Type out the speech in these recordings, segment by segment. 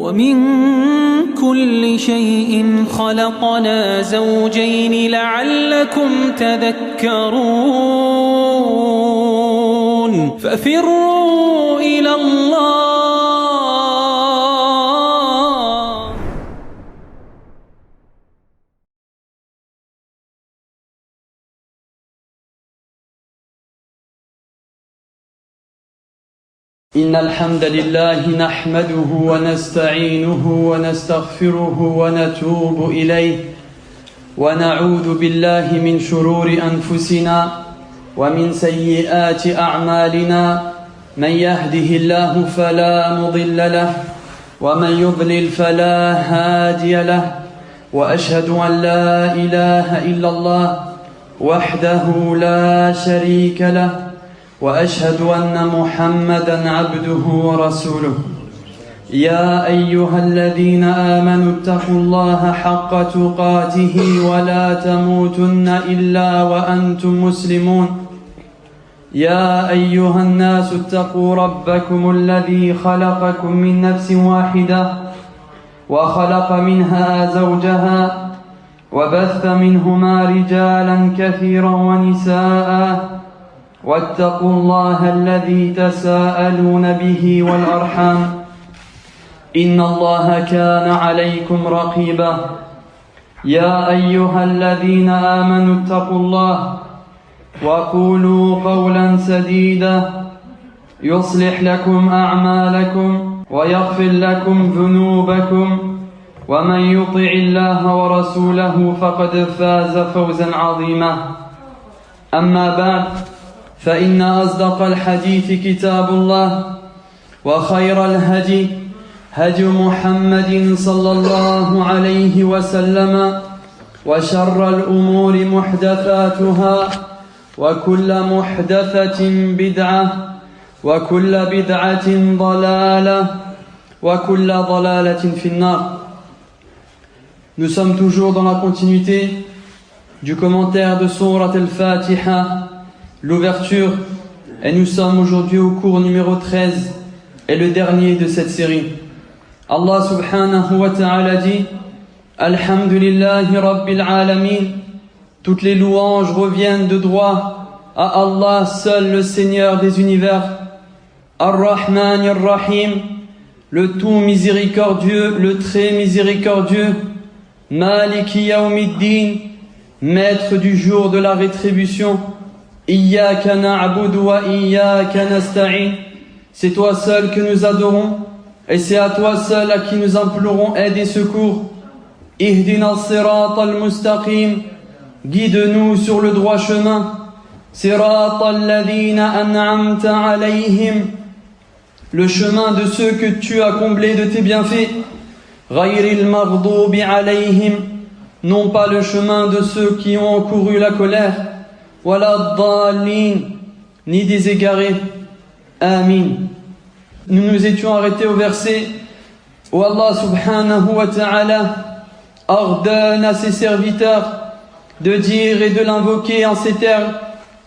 ومن كل شيء خلقنا زوجين لعلكم تذكرون ففروا إلى الله إن الحمد لله نحمده ونستعينه ونستغفره ونتوب إليه ونعوذ بالله من شرور أنفسنا ومن سيئات أعمالنا من يهده الله فلا مضل له ومن يضلل فلا هادي له وأشهد أن لا إله إلا الله وحده لا شريك له وأشهد أن محمدًا عبده ورسوله يا أيها الذين آمنوا اتقوا الله حق تقاته ولا تموتن إلا وأنتم مسلمون يا أيها الناس اتقوا ربكم الذي خلقكم من نفس واحدة وخلق منها زوجها وبث منهما رجالا كثيرا ونساء واتقوا الله الذي تساءلون به والأرحام إن الله كان عليكم رقيبا يا أيها الذين آمنوا اتقوا الله وقولوا قولا سديدا يصلح لكم أعمالكم ويغفر لكم ذنوبكم ومن يطع الله ورسوله فقد فاز فوزا عظيما أما بعد فإن أصدق الحديث كتاب الله وخير الهدي هدي محمد صلى الله عليه وسلم وشر الأمور محدثاتها وكل محدثة بدعة وكل بدعة ضلالة وكل ضلالة في النار. Nous sommes toujours dans la continuité du commentaire de Sourate al-Fatiha, l'ouverture, et nous sommes aujourd'hui au cours numéro 13 et le dernier de cette série. Allah subhanahu wa ta'ala dit Alhamdulillahi Rabbil Alamin, toutes les louanges reviennent de droit à Allah, seul le Seigneur des univers. Ar-Rahman Ar-Rahim, le tout miséricordieux, le très miséricordieux. Maliki Yawmiddin, maître du jour de la rétribution. Iyyaka na'budu wa iyyaka nasta'in. C'est toi seul que nous adorons et c'est à toi seul à qui nous implorons aide et secours. Ihdina as-sirata al-mustaqim, guide-nous sur le droit chemin. Sirata alladhina an'amta alayhim, le chemin de ceux que tu as comblés de tes bienfaits. Ghayril maghdubi alayhim, non pas le chemin de ceux qui ont encouru la colère. Wala dhalin, ni des égarés. Amin. Nous nous étions arrêtés au verset où Allah subhanahu wa ta'ala ordonne à ses serviteurs de dire et de l'invoquer en ces termes: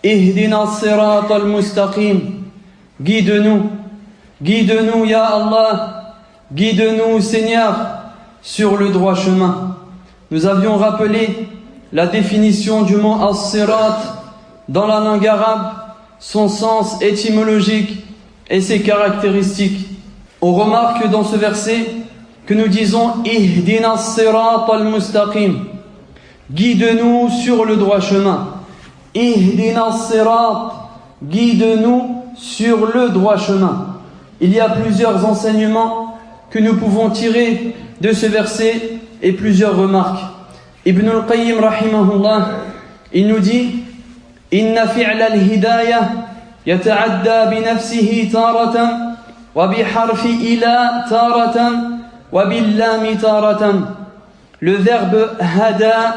Ihdina as-sirat al-mustaqim, guide-nous, guide-nous ya Allah, guide-nous Seigneur sur le droit chemin. Nous avions rappelé la définition du mot as-sirat dans la langue arabe, son sens étymologique et ses caractéristiques. On remarque dans ce verset que nous disons Ihdina as-sirat al-mustaqim, guide-nous sur le droit chemin. Ihdina as-sirat, guide-nous sur le droit chemin. Il y a plusieurs enseignements que nous pouvons tirer de ce verset et plusieurs remarques. Ibn al-Qayyim rahimahullah, il nous dit Inna fi'la al-hidayah yata'adda bi nafsihi taratan wa bi harfi ila taratan wa bil lam taratan. Le verbe hada,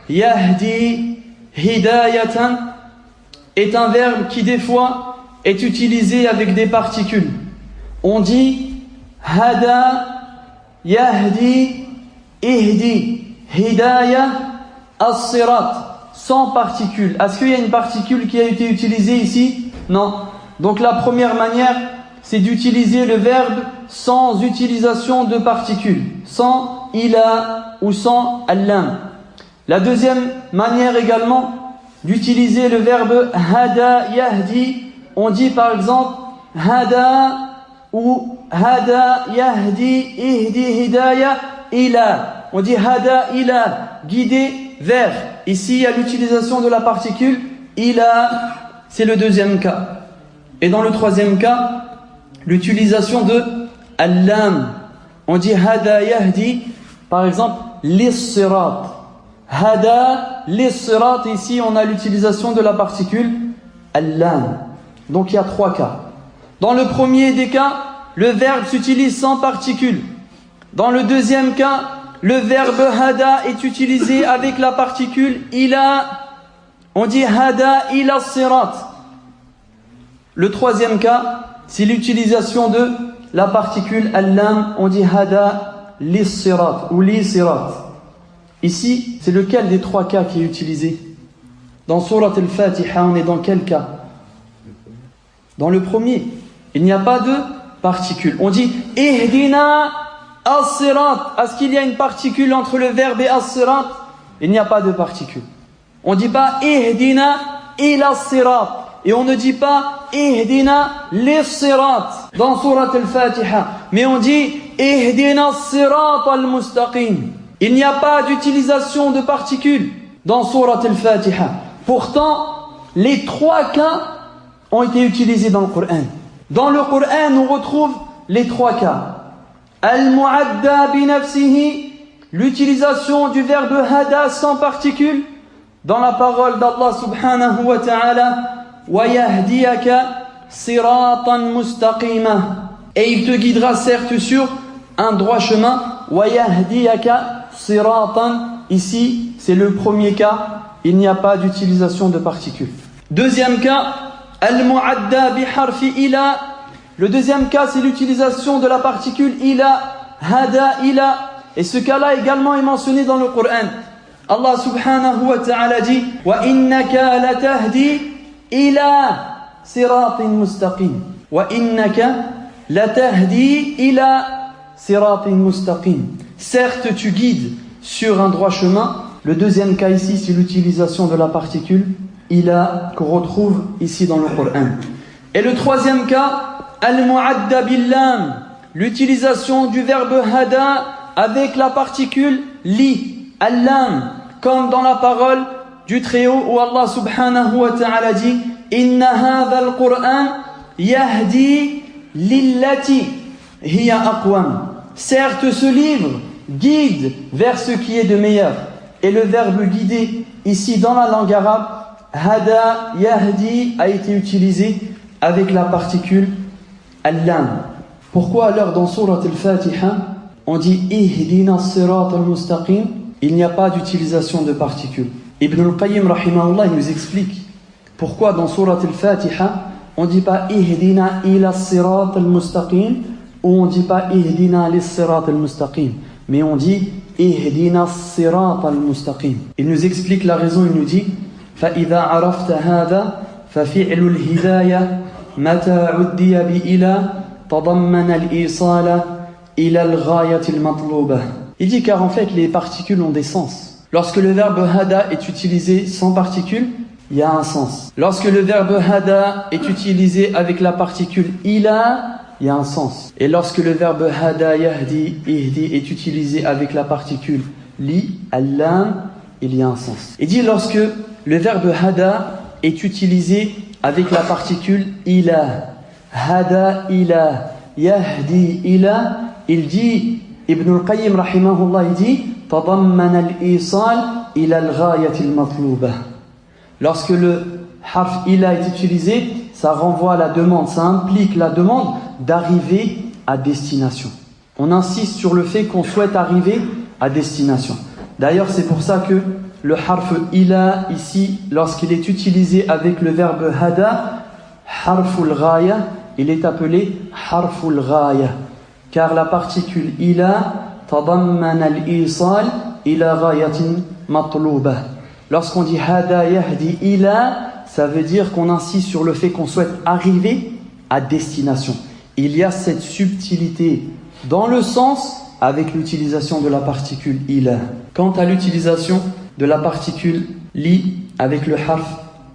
yahdi, hidayatan est un verbe qui des fois est utilisé avec des particules. On dit hada, yahdi, ihdi, hidayah, as-sirat, sans particule. Est-ce qu'il y a une particule qui a été utilisée ici? Non. Donc la première manière, c'est d'utiliser le verbe sans utilisation de particules, sans ila ou sans allam. La deuxième manière également d'utiliser le verbe hada yahdi, on dit par exemple hada ou hada yahdi ihdi hidaya ila. On dit hada ila, guider vers. Ici il y a l'utilisation de la particule ila, c'est le deuxième cas. Et dans le troisième cas, l'utilisation de allam. On dit hada yahdi, par exemple lis-sirat. Hada lis-sirat, ici on a l'utilisation de la particule allam. Donc il y a trois cas. Dans le premier des cas, le verbe s'utilise sans particule. Dans le deuxième cas, le verbe hada est utilisé avec la particule ila. On dit hada ila sirat. Le troisième cas, c'est l'utilisation de la particule allam. On dit hada lis-sirat ou li-sirat. Ici, c'est lequel des trois cas qui est utilisé? Dans Surat al-Fatiha, on est dans quel cas? Dans le premier. Il n'y a pas de particule. On dit ihdina as-sirat. Est-ce qu'il y a une particule entre le verbe et as-sirat? Il n'y a pas de particule. On ne dit pas ihdina ila as-sirat. Et on ne dit pas ihdina lis-sirat dans Surat al-Fatiha. Mais on dit ihdina as-sirat al-mustaqim. Il n'y a pas d'utilisation de particules dans Surat al-Fatiha. Pourtant, les trois cas ont été utilisés dans le Coran. Dans le Coran, on retrouve les trois cas. Al-mu'adda bi nafsihi, l'utilisation du verbe hada sans particules dans la parole d'Allah subhanahu wa ta'ala. Wa yahdiyaka siratan mustaqima. Et il te guidera certes sur un droit chemin. Wa yahdiyaka siratan. Ici, c'est le premier cas. Il n'y a pas d'utilisation de particules. Deuxième cas, al-mu'adda bi harfi ila. Le deuxième cas, c'est l'utilisation de la particule ila, hada ila. Et ce cas-là également est mentionné dans le Coran. Allah subhanahu wa ta'ala dit wa innaka latahdi ila siratin mustaqim. Wa innaka latahdi ila siratin mustaqim. Certes, tu guides sur un droit chemin. Le deuxième cas ici, c'est l'utilisation de la particule ila qu'on retrouve ici dans le Coran. Et le troisième cas, al-mu'adda bil-lam, l'utilisation du verbe hada avec la particule li, al-lam, comme dans la parole du Très-Haut où Allah subhanahu wa ta'ala dit inna hadha al-Qur'an yahdi lillati hiya aqwam. Certes, ce livre guide vers ce qui est de meilleur. Et le verbe guider ici dans la langue arabe, hada yahdi, a été utilisé avec la particule al-lam. Pourquoi alors dans Surat al-Fatiha on dit ihdina as-sirat al-mustaqim? Il n'y a pas d'utilisation de particules. Ibn al-Qayyim rahimahullah nous explique pourquoi dans Surat al-Fatiha on ne dit pas ihdina ila as-sirat al-mustaqim ou on ne dit pas ihdina lis-sirat al-mustaqim, mais on dit ihdina as-sirat al-mustaqim. Il nous explique la raison, il nous dit فإذا عرفت هذا ففعل الهداية متى عدي بإلى تضمن الإيصال إلى الغاية المطلوبة. Il dit car en fait les particules ont des sens. Lorsque le verbe hada est utilisé sans particules, il y a un sens. Lorsque le verbe hada est utilisé avec la particule ila, il y a un sens. Et lorsque le verbe hada yahdi ihdi est utilisé avec la particule li, allam, il y a un sens. Il dit lorsque le verbe hada est utilisé avec la particule ila, hada ila, yahdi ila, il dit, Ibn al-Qayyim rahimahullah, il dit tadamman al-isal ila al-ghayat al-matluba. Lorsque le harf ila est utilisé, ça renvoie à la demande, ça implique la demande d'arriver à destination. On insiste sur le fait qu'on souhaite arriver à destination. D'ailleurs, c'est pour ça que le harf ila ici, lorsqu'il est utilisé avec le verbe hada, harful ghaya, il est appelé harful ghaya, car la particule ila tadamman al-isal ila ghayatin matluba. Lorsqu'on dit hada yahdi ila, ça veut dire qu'on insiste sur le fait qu'on souhaite arriver à destination. il y a cette subtilité dans le sens avec l'utilisation de la particule ila. Quant à l'utilisation de la particule li avec le harf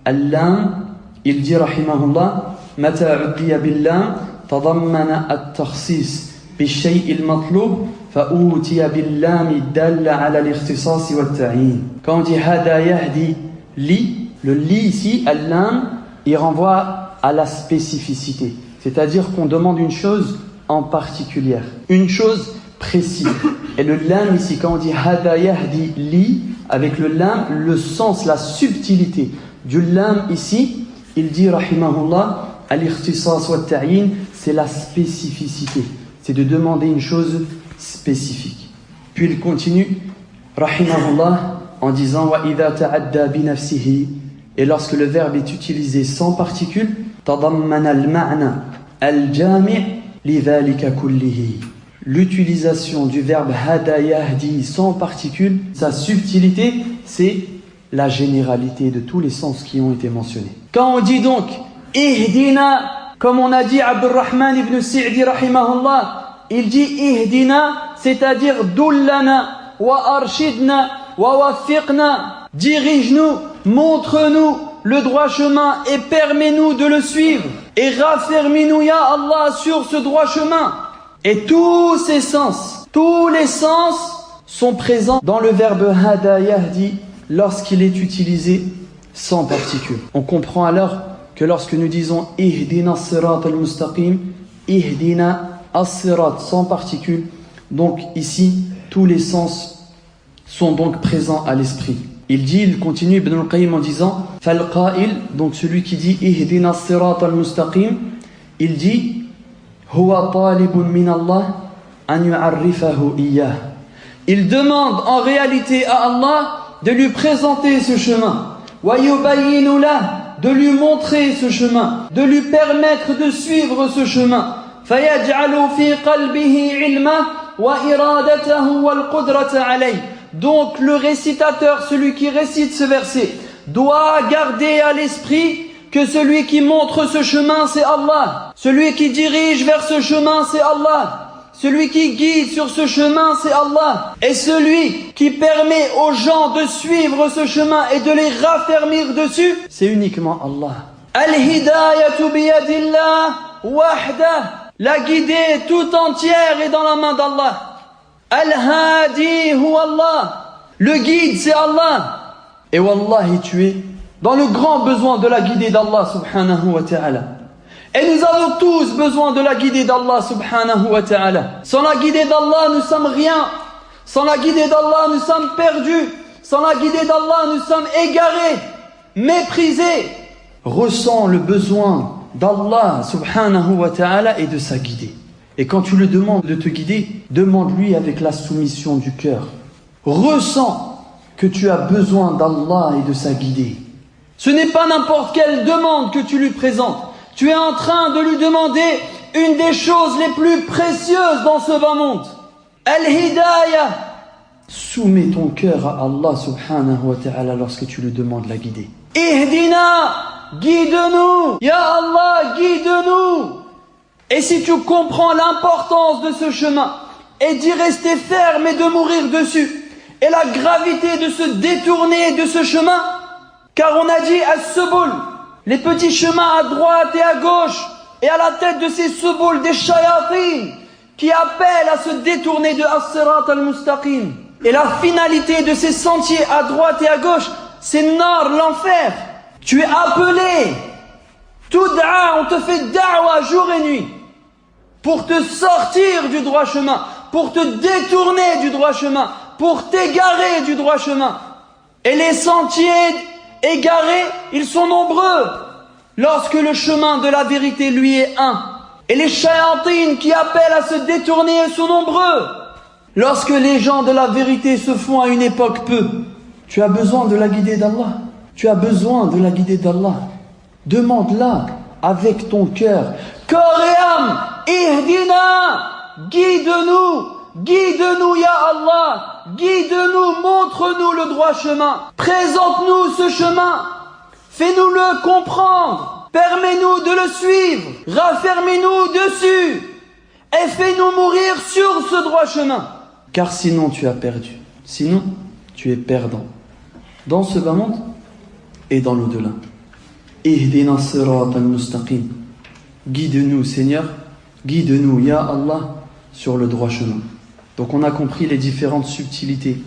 al-lam, il dit rahimahullah mata uddiya bil-lam tadammana at-takhsis bi-shay'i al-matlub fa utiya bil-lam dalla ala al-ikhtisas wa at-ta'yin. Quand on dit hada yahdi li, le li ici al-lam, il renvoie à la spécificité, c'est-à-dire qu'on demande une chose en particulière, une chose précise. Et le lam ici, quand on dit hada yahdi li, avec le lam, le sens, la subtilité du lam ici, il dit rahimahullah al-ikhtisas wa at-ta'yin, c'est la spécificité, c'est de demander une chose spécifique. Puis il continue rahimahullah en disant wa idha ta'adda bi nafsihi, et lorsque le verbe est utilisé sans particule, tadammana al-ma'na al-jami' li dhalika kullihi. L'utilisation du verbe hada yahdi sans particule, sa subtilité, c'est la généralité de tous les sens qui ont été mentionnés. Quand on dit donc ihdina, comme on a dit Abdurrahman ibn Sa'di rahimahullah, il dit ihdina, c'est-à-dire dullana wa arshidna wa waffiqna, dirige-nous, montre-nous le droit chemin et permets-nous de le suivre et raffermis-nous ya Allah sur ce droit chemin. Et tous ces sens, tous les sens sont présents dans le verbe hada yahdi lorsqu'il est utilisé sans particule. On comprend alors que lorsque nous disons ihdina as-sirat al-mustaqim, ihdina as-sirat sans particule, donc ici tous les sens sont donc présents à l'esprit. Il continue Ibn al-Qayyim en disant fal-qa'il, donc celui qui dit ihdina as-sirat al-mustaqim, il dit huwa talibun min Allah an yu'arrifahu iyyah. Il demande en réalité à Allah de lui présenter ce chemin, wa yubayyinu lah, de lui montrer ce chemin, de lui permettre de suivre ce chemin. Fayaj'alu fi qalbihi ilma wa iradatahu wal qudrata alayh. Donc le récitateur, celui qui récite ce verset, doit garder à l'esprit que celui qui montre ce chemin, c'est Allah. Celui qui dirige vers ce chemin, c'est Allah. Celui qui guide sur ce chemin, c'est Allah. Et celui qui permet aux gens de suivre ce chemin et de les raffermir dessus, c'est uniquement Allah. Al-hidayatu biyadillah wahdah. La guidée tout entière est dans la main d'Allah. Al-hadi huwa Allah. Le guide, c'est Allah. Et wallahi, tu es dans le grand besoin de la guidée d'Allah subhanahu wa ta'ala. Et nous avons tous besoin de la guidée d'Allah subhanahu wa ta'ala. Sans la guidée d'Allah, nous sommes rien. Sans la guidée d'Allah, nous sommes perdus. Sans la guidée d'Allah, nous sommes égarés, méprisés. Ressens le besoin d'Allah subhanahu wa ta'ala et de sa guidée. Et quand tu le demandes de te guider, demande-lui avec la soumission du cœur. Ressens que tu as besoin d'Allah et de sa guidée. Ce n'est pas n'importe quelle demande que tu lui présentes. Tu es en train de lui demander une des choses les plus précieuses dans ce bas monde. Al-hidayah. Soumets ton cœur à Allah subhanahu wa ta'ala lorsque tu lui demandes la guidée. Ihdina, guide-nous. Ya Allah, guide-nous. Et si tu comprends l'importance de ce chemin et d'y rester ferme et de mourir dessus, et la gravité de se détourner de ce chemin, car on a dit as-subul, les petits chemins à droite et à gauche, et à la tête de ces subul des shayatin qui appellent à se détourner de as-sirat al-mustaqim. Et la finalité de ces sentiers à droite et à gauche, c'est nar, l'enfer. Tu es appelé, tud'a, on te fait da'wa jour et nuit, pour te sortir du droit chemin, pour te détourner du droit chemin, pour t'égarer du droit chemin. Et les sentiers égarés, ils sont nombreux, lorsque le chemin de la vérité lui est un. Et les shayatines qui appellent à se détourner sont nombreux. Lorsque les gens de la vérité se font à une époque peu, tu as besoin de la guidée d'Allah. Tu as besoin de la guidée d'Allah. Demande-la avec ton cœur. Corps et âme, ihdina, guide-nous, guide-nous ya Allah, guide-nous, montre-nous le droit chemin, présente-nous ce chemin, fais-nous le comprendre, permets-nous de le suivre, raffermez-nous dessus et fais-nous mourir sur ce droit chemin. Car sinon tu as perdu, sinon tu es perdant dans ce bas monde et dans l'au-delà. Ihdina sirat al-mustaqim. Guide-nous Seigneur, guide-nous Ya Allah sur le droit chemin. Donc on a compris les différentes subtilités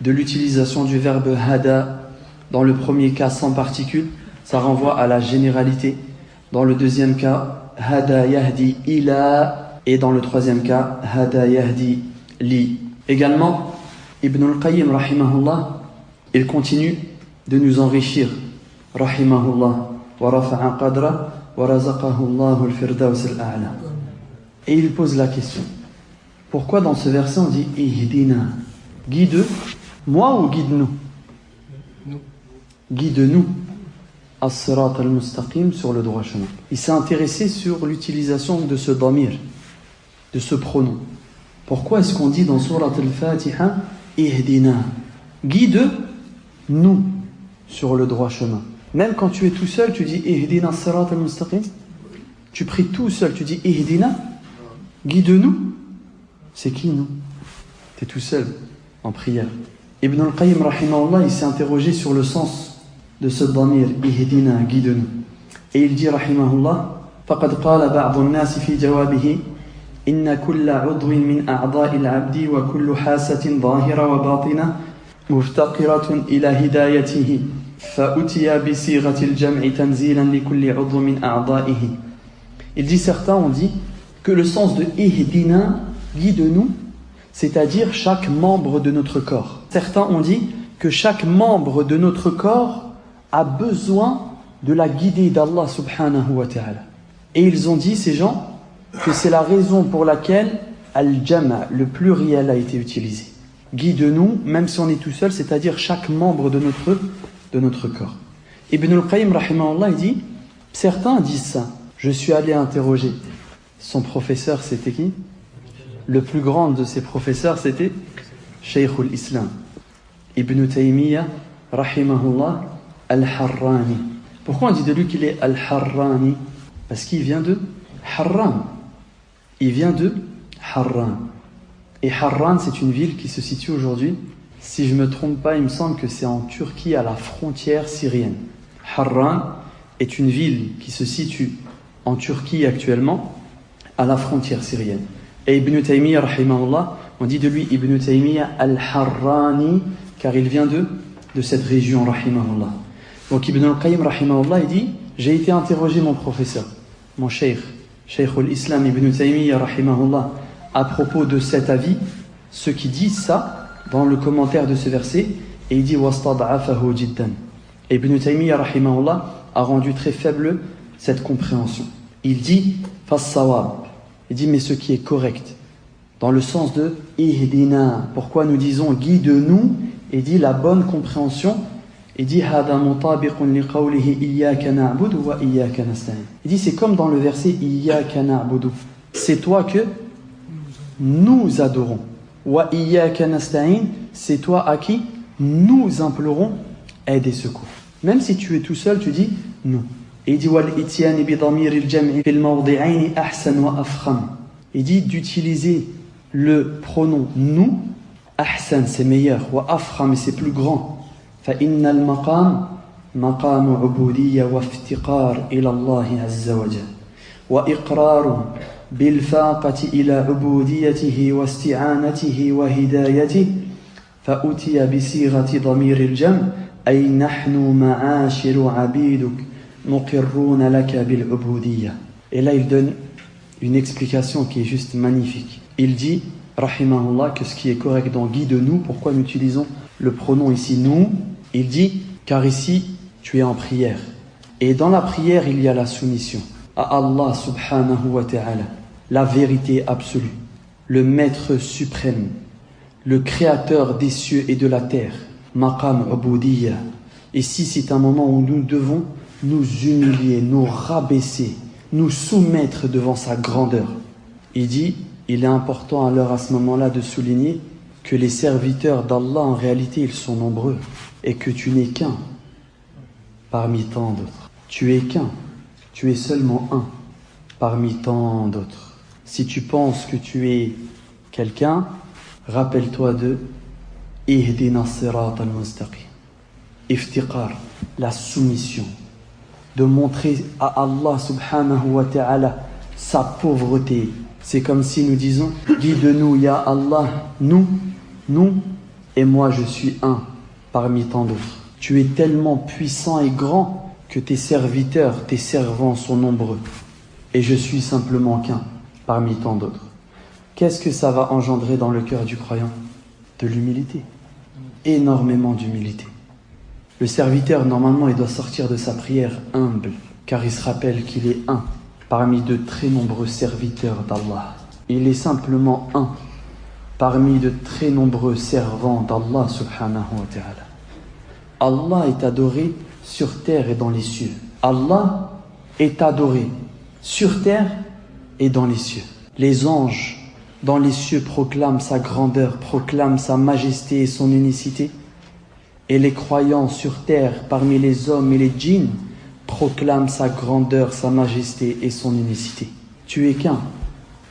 de l'utilisation du verbe hada. Dans le premier cas sans particule, ça renvoie à la généralité. Dans le deuxième cas, hada yahdi ila, et dans le troisième cas, hada yahdi li. Également, Ibn al-Qayyim rahimahullah, il continue de nous enrichir rahimahullah wa rafa'a qadra wa razaqahu Allahu al-firdaws al-a'la. Et il pose la question: pourquoi dans ce verset on dit ihdina, guide moi ou guide-nous? Guide-nous as-sirat al-mustaqim, sur le droit chemin. Il s'est intéressé sur l'utilisation de ce damir, de ce pronom. Pourquoi est-ce qu'on dit dans Surat al-Fatiha ihdina, guide-nous sur le droit chemin? Même quand tu es tout seul, tu dis ihdina as-sirat al-mustaqim. Tu pries tout seul, tu dis ihdina, guide-nous. C'est qui nous? Tu es tout seul en prière. Ibn al-Qayyim rahimahullah, il s'est interrogé sur le sens de ce damir ihdina, guide-nous. Et il dit rahimahullah: faqad qala ba'd an-nas fi jawabihi inna kulla 'udwin min a'dha'i al-'abdi wa kullu hasatin dhahira wa batina muftaqiratun ila hidayatihi fa utiya bi sighati al-jam'i tanzilan li kulli 'udwin min a'dha'ihi. Il dit, certains ont dit que le sens de ihdina, guide-nous, c'est-à-dire chaque membre de notre corps. Certains ont dit que chaque membre de notre corps a besoin de la guidée d'Allah subhanahu wa ta'ala. Et ils ont dit, ces gens, que c'est la raison pour laquelle al-jama', le pluriel, a été utilisé. Guide-nous, même si on est tout seul, c'est-à-dire chaque membre de notre corps. Ibn al-Qayyim rahimahullah, il dit, certains disent ça. Je suis allé interroger son professeur, c'était qui? Le plus grand de ses professeurs, c'était Shaykh al-Islam Ibn Taymiyyah rahimahullah al-Harrani. Pourquoi on dit de lui qu'il est al-Harrani? Parce qu'il vient de Harran. Il vient de Harran. Et Harran, c'est une ville qui se situe aujourd'hui, si je ne me trompe pas, il me semble que c'est en Turquie, à la frontière syrienne. Harran est une ville qui se situe en Turquie actuellement, à la frontière syrienne. Et Ibn Taymiyyah rahimahullah, on dit de lui Ibn Taymiyyah al-Harrani, car il vient de cette région rahimahullah. Donc Ibn al-Qayyim rahimahullah, il dit, j'ai été interroger mon professeur, mon Shaykh al-Islam Ibn Taymiyyah rahimahullah, à propos de cet avis, ceux qui disent ça dans le commentaire de ce verset, et il dit wastad'afahu jiddan. Et Ibn Taymiyyah rahimahullah a rendu très faible cette compréhension. Il dit fas-sawab. Il dit mais ce qui est correct, dans le sens de ihdina. Pourquoi nous disons guide-nous? Il dit la bonne compréhension. Il dit hada mutabiqun li qawlihi iyyaka na'budu wa iyyaka nasta'in. Il dit c'est comme dans le verset iyyaka na'budu. C'est toi que nous adorons. Wa iyyaka nasta'in, c'est toi à qui nous implorons aide et secours. Même si tu es tout seul, tu dis nous. Et il dit wal ityani bi damir al-jam'i fil mawdi'ain ahsan wa afkham. Il dit d'utiliser le pronom nous, ahsan c'est meilleur, wa afkham c'est plus grand. Fa inna al-maqam maqam 'ubudiyya wa iftiqar ila Allah 'azza wa jalla wa iqrar bil faqati ila 'ubudiyyatihi wa isti'anatihi wa hidayatihi fa utiya bi sighati damir al-jam' ay nahnu ma'ashiru 'abiduk. Et là il donne une explication qui est juste magnifique. Il dit rahimahullah que ce qui est correct dans guide-nous, pourquoi nous utilisons le pronom ici nous? Il dit car ici tu es en prière et dans la prière il y a la soumission à Allah subhanahu wa ta'ala, la vérité absolue, le maître suprême, le créateur des cieux et de la terre, maqam ubudiyya. Ici c'est un moment où nous devons nous humilier, nous rabaisser, nous soumettre devant sa grandeur. Il dit, il est important alors à ce moment-là de souligner que les serviteurs d'Allah en réalité ils sont nombreux et que tu n'es qu'un parmi tant d'autres. Tu es qu'un Tu es seulement un parmi tant d'autres. Si tu penses que tu es quelqu'un, rappelle-toi de Ihdina sirat al-mustaqim. Iftiqar, la soumission. De montrer à Allah subhanahu wa ta'ala sa pauvreté. C'est comme si nous disons, guide-nous ya Allah, nous, et moi je suis un parmi tant d'autres. Tu es tellement puissant et grand que tes serviteurs, tes servants sont nombreux. Et je suis simplement qu'un parmi tant d'autres. Qu'est-ce que ça va engendrer dans le cœur du croyant? De l'humilité. Énormément d'humilité. Le serviteur, normalement, il doit sortir de sa prière humble, car il se rappelle qu'il est un parmi de très nombreux serviteurs d'Allah. Il est simplement un parmi de très nombreux servants d'Allah subhanahu wa ta'ala. Allah est adoré sur terre et dans les cieux. Allah est adoré sur terre et dans les cieux. Les anges dans les cieux proclament sa grandeur, proclament sa majesté et son unicité. Et les croyants sur terre, parmi les hommes et les djinns, proclament sa grandeur, sa majesté et son unicité. Tu es qu'un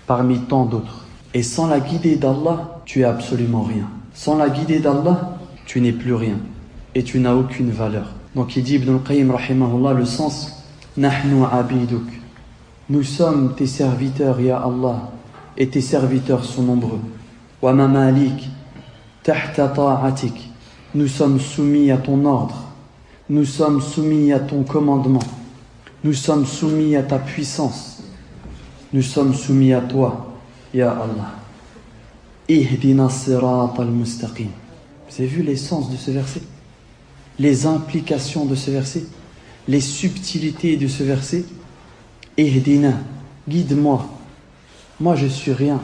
parmi tant d'autres. Et sans la guidée d'Allah, tu es absolument rien. Sans la guidée d'Allah, tu n'es plus rien. Et tu n'as aucune valeur. Donc il dit Ibn al-Qayyim rahimahullah le sens Nahnu abiduk. Nous sommes tes serviteurs, ya Allah, et tes serviteurs sont nombreux. Wa mamalik tahta ta'atik. Nous sommes soumis à ton ordre. Nous sommes soumis à ton commandement. Nous sommes soumis à ta puissance. Nous sommes soumis à toi, ya Allah. Ihdina sirat al-mustaqim. Vous avez vu l'essence de ce verset? Les implications de ce verset? Les subtilités de ce verset? Ihdina, guide-moi. Moi je suis rien.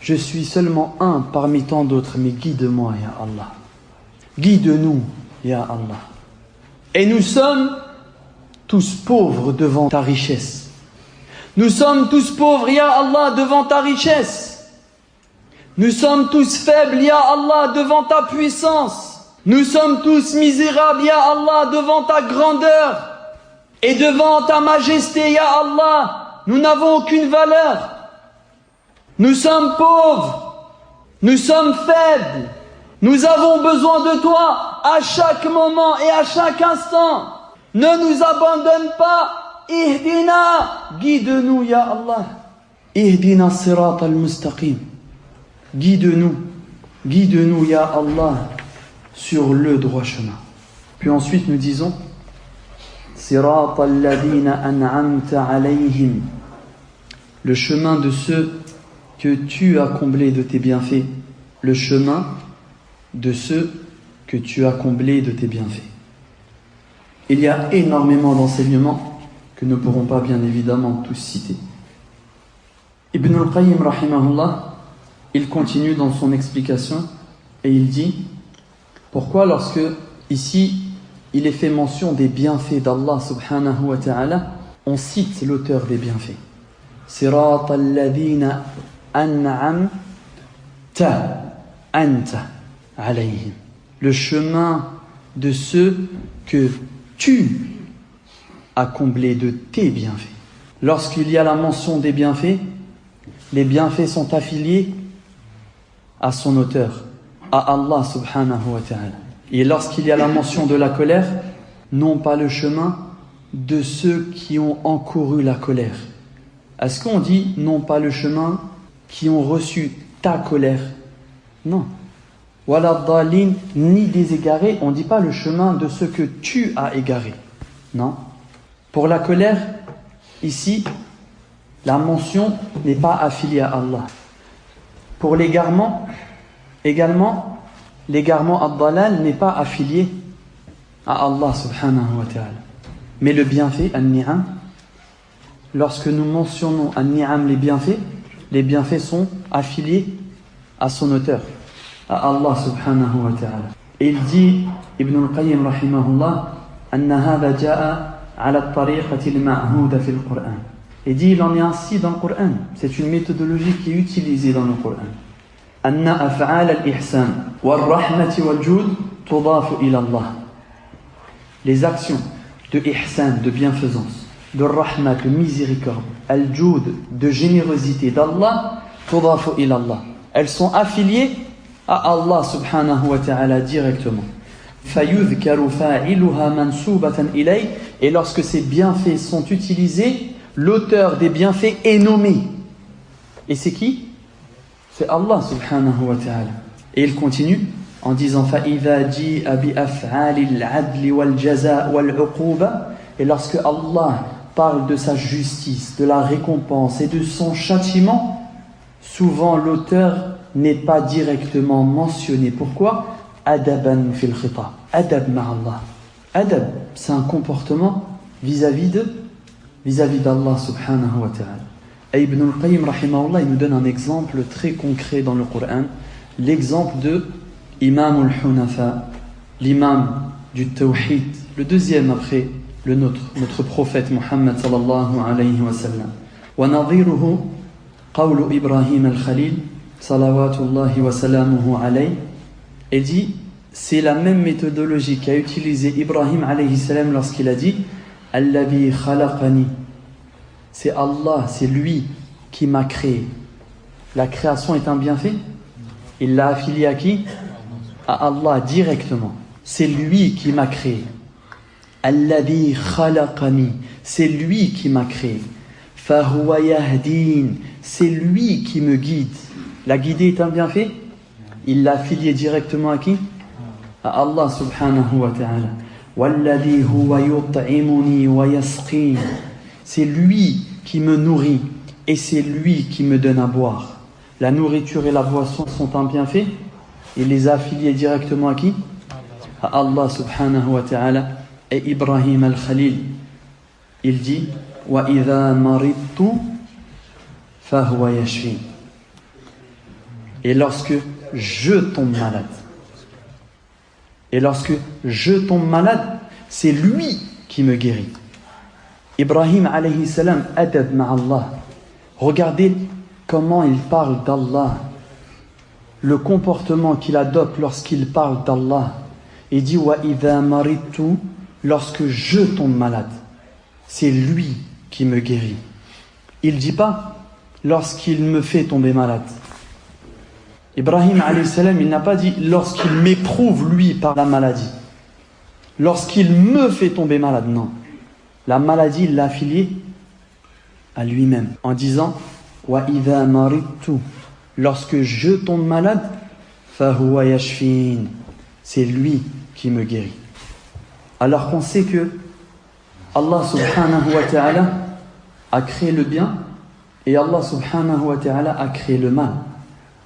Je suis seulement un parmi tant d'autres, mais guide-moi, ya Allah. Guide-nous, ya Allah. Et nous sommes tous pauvres devant ta richesse. Nous sommes tous pauvres, ya Allah, devant ta richesse. Nous sommes tous faibles, ya Allah, devant ta puissance. Nous sommes tous misérables, ya Allah, devant ta grandeur. Et devant ta majesté, ya Allah, nous n'avons aucune valeur. Nous sommes pauvres. Nous sommes faibles. Nous avons besoin de toi à chaque moment et à chaque instant. Ne nous abandonne pas. Ihdina, guide-nous, ya Allah. Ihdina sirat al-mustaqim. Guide-nous, ya Allah, sur le droit chemin. Puis ensuite nous disons sirat alladhina an'amta alayhim. Le chemin de ceux que tu as comblés de tes bienfaits. Le chemin de ceux que tu as comblés de tes bienfaits. Il y a énormément d'enseignements que nous ne pourrons pas bien évidemment tous citer. Ibn al-Qayyim rahimahullah, il continue dans son explication et il dit pourquoi lorsque ici il est fait mention des bienfaits d'Allah subhanahu wa ta'ala, on cite l'auteur des bienfaits. Sirat alladhina an'amta anta alayhim. Le chemin de ceux que tu as comblés de tes bienfaits. Lorsqu'il y a la mention des bienfaits, les bienfaits sont affiliés à son auteur, à Allah subhanahu wa ta'ala. Et lorsqu'il y a la mention de la colère, non pas le chemin de ceux qui ont encouru la colère. Est-ce qu'on dit non pas le chemin qui ont reçu ta colère? Non. Wala dhalin, ni des égarés, on ne dit pas le chemin de ceux que tu as égarés. Non. Pour la colère, ici, la mention n'est pas affiliée à Allah. Pour l'égarement, également, l'égarement ad-dalal n'est pas affilié à Allah subhanahu wa ta'ala. Mais le bienfait, an-ni'am, lorsque nous mentionnons an-ni'am, les bienfaits sont affiliés à son auteur, à Allah subhanahu wa ta'ala. Et il dit, Ibn al-Qayyim rahimahullah, anna hadha ja'a ala at-tariqati al-ma'huda fi al-Qur'an. Il dit, il en est ainsi dans le Coran. C'est une méthodologie qui est utilisée dans le Coran. Anna af'al al-ihsan wal-rahmati wal-jud tudafu ila Allah. Les actions de ihsan, de bienfaisance, de rahmat, de miséricorde, al-joud, de générosité d'Allah, tudafu ila Allah. Elles sont affiliées à Allah subhanahu wa ta'ala directement. فَيُذْكَرُ فَاعِلُهَا مَنْسُوبَةً إِلَيْهِ. Et lorsque ces bienfaits sont utilisés, l'auteur des bienfaits est nommé. Et c'est qui? C'est Allah subhanahu wa ta'ala. Et il continue en disant فَإِذَا جِيءَ بِأَفْعَالِ الْعَدْلِ وَالْجَزَاءِ وَالْعُقُوبَةِ. Et lorsque Allah parle de sa justice, de la récompense et de son châtiment, souvent l'auteur n'est pas directement mentionné. Pourquoi? Adaban fil khitab. Adab ma'allah. Adab, c'est un comportement vis-à-vis d'Allah subhanahu wa ta'ala. Et Ibn al-Qayyim rahimahullah, il nous donne un exemple très concret dans le Coran, l'exemple de Imam al-Hunafa, l'imam du Tawhid, le deuxième après le nôtre, notre prophète Muhammad sallallahu alayhi wa sallam. Wa nadhiruhu qawlu Ibrahim al-Khalil salawatullahi wa salamuhu alayhi. Il dit, c'est la même méthodologie qu'a utilisé Ibrahim alayhi salam lorsqu'il a dit Alladhi khalaqani. C'est Allah, c'est lui qui m'a créé. La création est un bienfait. Il l'a affilié à qui? À Allah directement. C'est lui qui m'a créé. Alladhi khalaqani. C'est lui qui m'a créé. Fahuwa yahdin. C'est lui qui me guide. La guider est un bienfait. Il l'a affilié directement à qui? À Allah subhanahu wa ta'ala. Walladhi huwa yut'imuni wa yasqin. C'est lui qui me nourrit et c'est lui qui me donne à boire. La nourriture et la boisson sont un bienfait. Il les a affiliés directement à qui? À Allah subhanahu wa ta'ala. Et Ibrahim al-Khalil, il dit wa idha maridtu fahuwa yashfin. Et lorsque je tombe malade. Et lorsque je tombe malade, c'est lui qui me guérit. Ibrahim alayhi salam, adab ma'allah. Regardez comment il parle d'Allah. Le comportement qu'il adopte lorsqu'il parle d'Allah. Il dit wa idha maridtu, lorsque je tombe malade, c'est lui qui me guérit. Il ne dit pas lorsqu'il me fait tomber malade. Ibrahim alayhi salam, il n'a pas dit lorsqu'il m'éprouve lui par la maladie. Lorsqu'il me fait tomber malade, non. La maladie, il l'a affiliée à lui-même en disant wa idha maridtu, lorsque je tombe malade, fahuwa yashfin, c'est lui qui me guérit. Alors qu'on sait que Allah subhanahu wa ta'ala a créé le bien et Allah subhanahu wa ta'ala a créé le mal.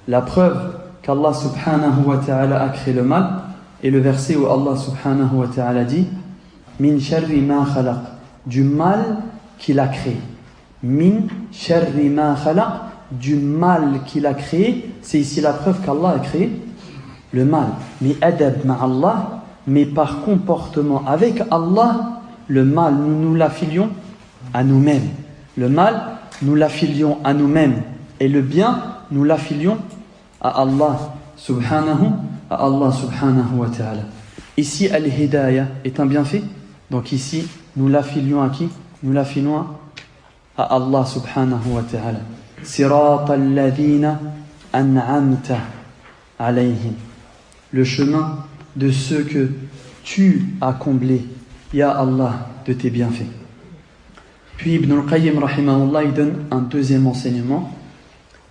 La preuve qu'Allah subhanahu wa ta'ala a créé le mal est le verset où Allah subhanahu wa ta'ala dit min sharri ma khalaq, du mal qu'il a créé. Min sharri ma khalaq, du mal qu'il a créé, c'est ici la preuve qu'Allah a créé le mal. Mais adab ma'allah, mais par comportement avec Allah, le mal, nous l'affilions à nous-mêmes. Le mal, nous l'affilions à nous-mêmes. Et le bien, nous l'affilions à Allah subhanahu wa ta'ala. Ici, al-hidayah est un bienfait. Donc ici, nous l'affilions à qui? Nous l'affilions à Allah subhanahu wa ta'ala. Sirata alladhina an'amta alayhim. Le chemin de ceux que tu as comblés, ya Allah, de tes bienfaits. Puis Ibn al-Qayyim rahimahullah, il donne un deuxième enseignement.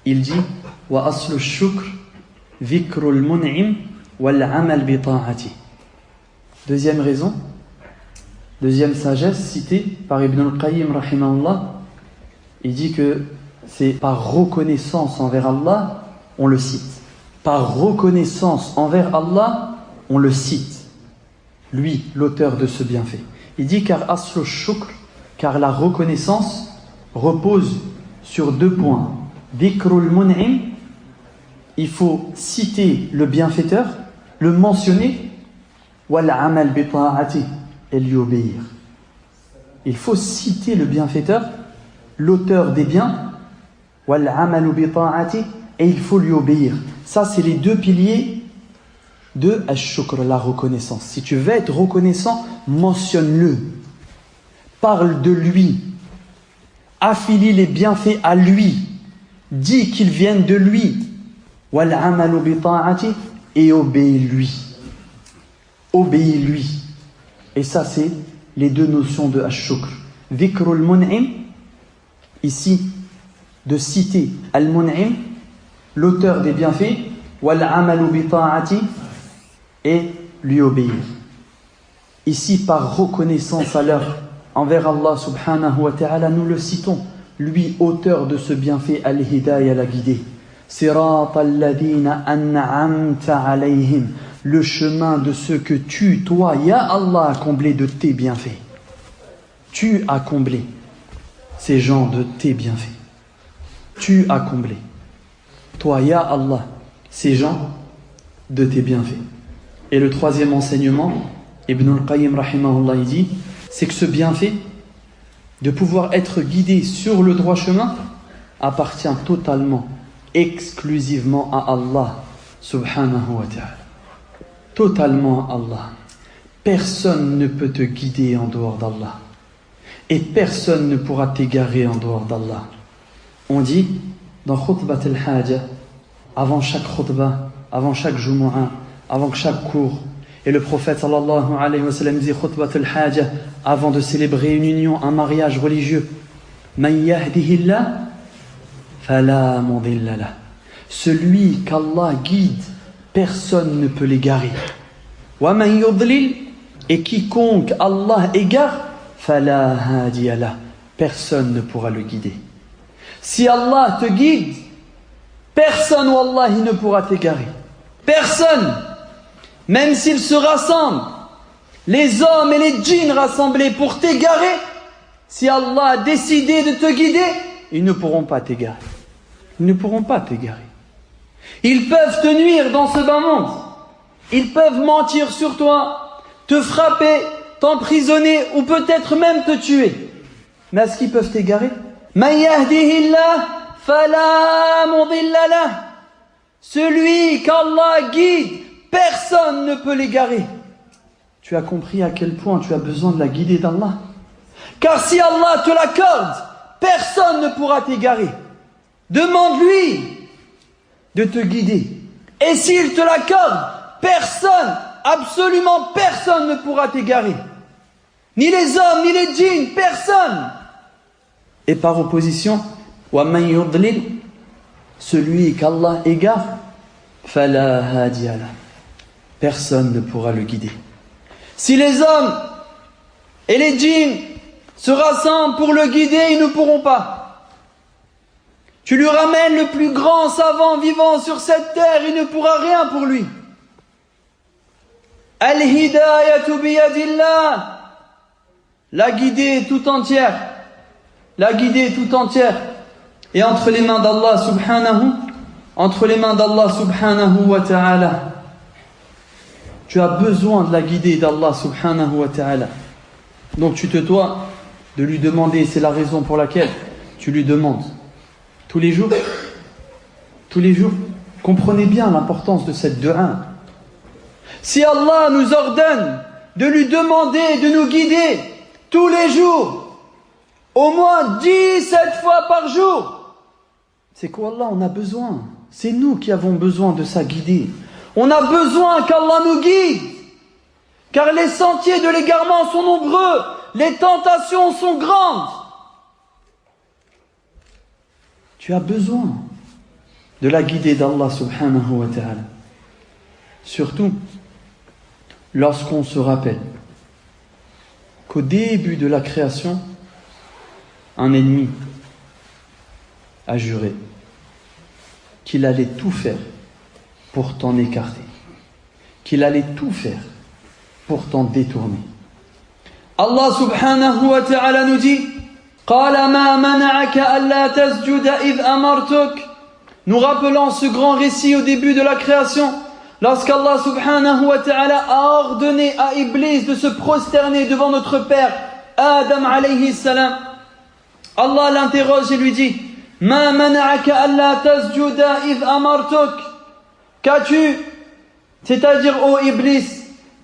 Il dit wa aslu shukr dhikrul mun'im wal amal bi ta'ati. Deuxième raison, deuxième sagesse citée par Ibn al-Qayyim rahimahullah, il dit que c'est par reconnaissance envers Allah on le cite. Par reconnaissance envers Allah on le cite, lui, l'auteur de ce bienfait. Il dit car aslu shukr, car la reconnaissance repose sur deux points. Dhikrul mun'im, il faut citer le bienfaiteur, le mentionner, wal amal bi ta'ati, et lui obéir. Il faut citer le bienfaiteur, l'auteur des biens, wal amal bi ta'ati, et il faut lui obéir. Ça, c'est les deux piliers de ash-shukr, la reconnaissance. Si tu veux être reconnaissant, mentionne-le. parle de lui, affilie les bienfaits à lui, dit qu'ils viennent de lui, وَالْعَمَلُ بِطَاعَتِهِ, et obéis-lui. Obéis-lui. Et ça, c'est les deux notions de ash-shukr. ذِكْرُ الْمُنْعِمِ, ici, de citer al-mun'im, l'auteur des bienfaits, وَالْعَمَلُ بِطَاعَتِهِ, et lui obéir. Ici, par reconnaissance à l'heure envers Allah subhanahu wa ta'ala, nous le citons, lui, auteur de ce bienfait, al-hidayah, la guidée. Sirata alladhina an'amta alayhim, le chemin de ceux que tu, toi, ya Allah, as comblé de tes bienfaits. Tu as comblé ces gens de tes bienfaits. Tu as comblé, toi, ya Allah, ces gens de tes bienfaits. Et le troisième enseignement, Ibn al-Qayyim rahimahullah, il dit, c'est que ce bienfait de pouvoir être guidé sur le droit chemin appartient totalement, exclusivement à Allah subhanahu wa ta'ala. Totalement à Allah. Personne ne peut te guider en dehors d'Allah. Et personne ne pourra t'égarer en dehors d'Allah. On dit dans khutbat al-haja, avant chaque khutbah, avant chaque jumu'ah, avant chaque cours, et le prophète sallallahu alayhi wa sallam dit khutbat al-haja, avant de célébrer une union, un mariage religieux, man yahdihillah fala mudilla lah, celui qu'Allah guide, personne ne peut l'égarer. Wa man yudlil, et quiconque Allah égare, fala hadiya lah, personne ne pourra le guider. Si Allah te guide, personne, wallahi, ne pourra t'égarer. Personne. Même s'ils se rassemblent, les hommes et les djinns rassemblés pour t'égarer, si Allah a décidé de te guider, ils ne pourront pas t'égarer. Ils ne pourront pas t'égarer. Ils peuvent te nuire dans ce bas monde. Ils peuvent mentir sur toi, te frapper, t'emprisonner ou peut-être même te tuer. Mais est-ce qu'ils peuvent t'égarer? Man yahdihillah fala mudilla lah. Celui qu'Allah guide, personne ne peut l'égarer. Tu as compris à quel point tu as besoin de la guidée d'Allah? Car si Allah te l'accorde, personne ne pourra t'égarer. Demande-lui de te guider. Et s'il te l'accorde, personne, absolument personne ne pourra t'égarer. Ni les hommes, ni les djinns, personne. Et par opposition, wa man yudlil, celui qu'Allah égare, fala hadiya lah, personne ne pourra le guider. Si les hommes et les djinns se rassemblent pour le guider, ils ne pourront pas. Tu lui ramènes le plus grand savant vivant sur cette terre, il ne pourra rien pour lui. Al-hidayatu biyadillah, la guidée tout entière, la guidée tout entière est entre les mains d'Allah subhanahu wa ta'ala. Tu as besoin de la guidée d'Allah subhanahu wa ta'ala. Donc tu te dois de lui demander, c'est la raison pour laquelle tu lui demandes. Tous les jours, comprenez bien l'importance de cette dua. Si Allah nous ordonne de lui demander, de nous guider tous les jours, au moins 17 fois par jour, c'est qu'Allah on a besoin. C'est nous qui avons besoin de sa guidée. On a besoin qu'Allah nous guide. Car les sentiers de l'égarement sont nombreux, les tentations sont grandes. Tu as besoin de la guidée d'Allah subhanahu wa ta'ala. Surtout lorsqu'on se rappelle qu'au début de la création, un ennemi a juré qu'il allait tout faire pour t'en écarter, qu'il allait tout faire pour t'en détourner. Allah subhanahu wa ta'ala nous dit قَالَ مَا مَنَعَكَ أَلَّا تَسْجُدَ إِذْ أَمَرْتُكَ. Nous rappelons ce grand récit au début de la création, lorsqu'Allah subhanahu wa ta'ala a ordonné à Iblis de se prosterner devant notre père Adam alayhi salam. Allah l'interroge et lui dit مَا مَنَعَكَ أَلَّا تَسْجُدَ إِذْ أَمَرْتُكَ. Qu'as-tu, c'est-à-dire ô Iblis,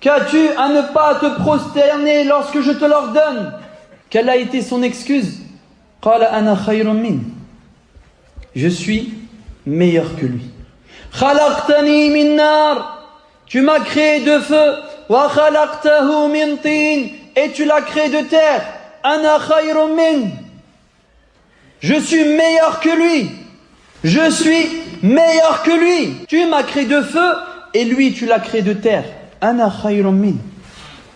qu'as-tu à ne pas te prosterner lorsque je te l'ordonne? Quelle a été son excuse? قال أنا خير منه. Je suis meilleur que lui. خلقتني من نار. Tu m'as créé de feu. وخلقته من طين. Et tu l'as créé de terre. أنا خير منه. Je suis meilleur que lui. Je suis meilleur que lui. Tu m'as créé de feu et lui tu l'as créé de terre. أنا خير منه.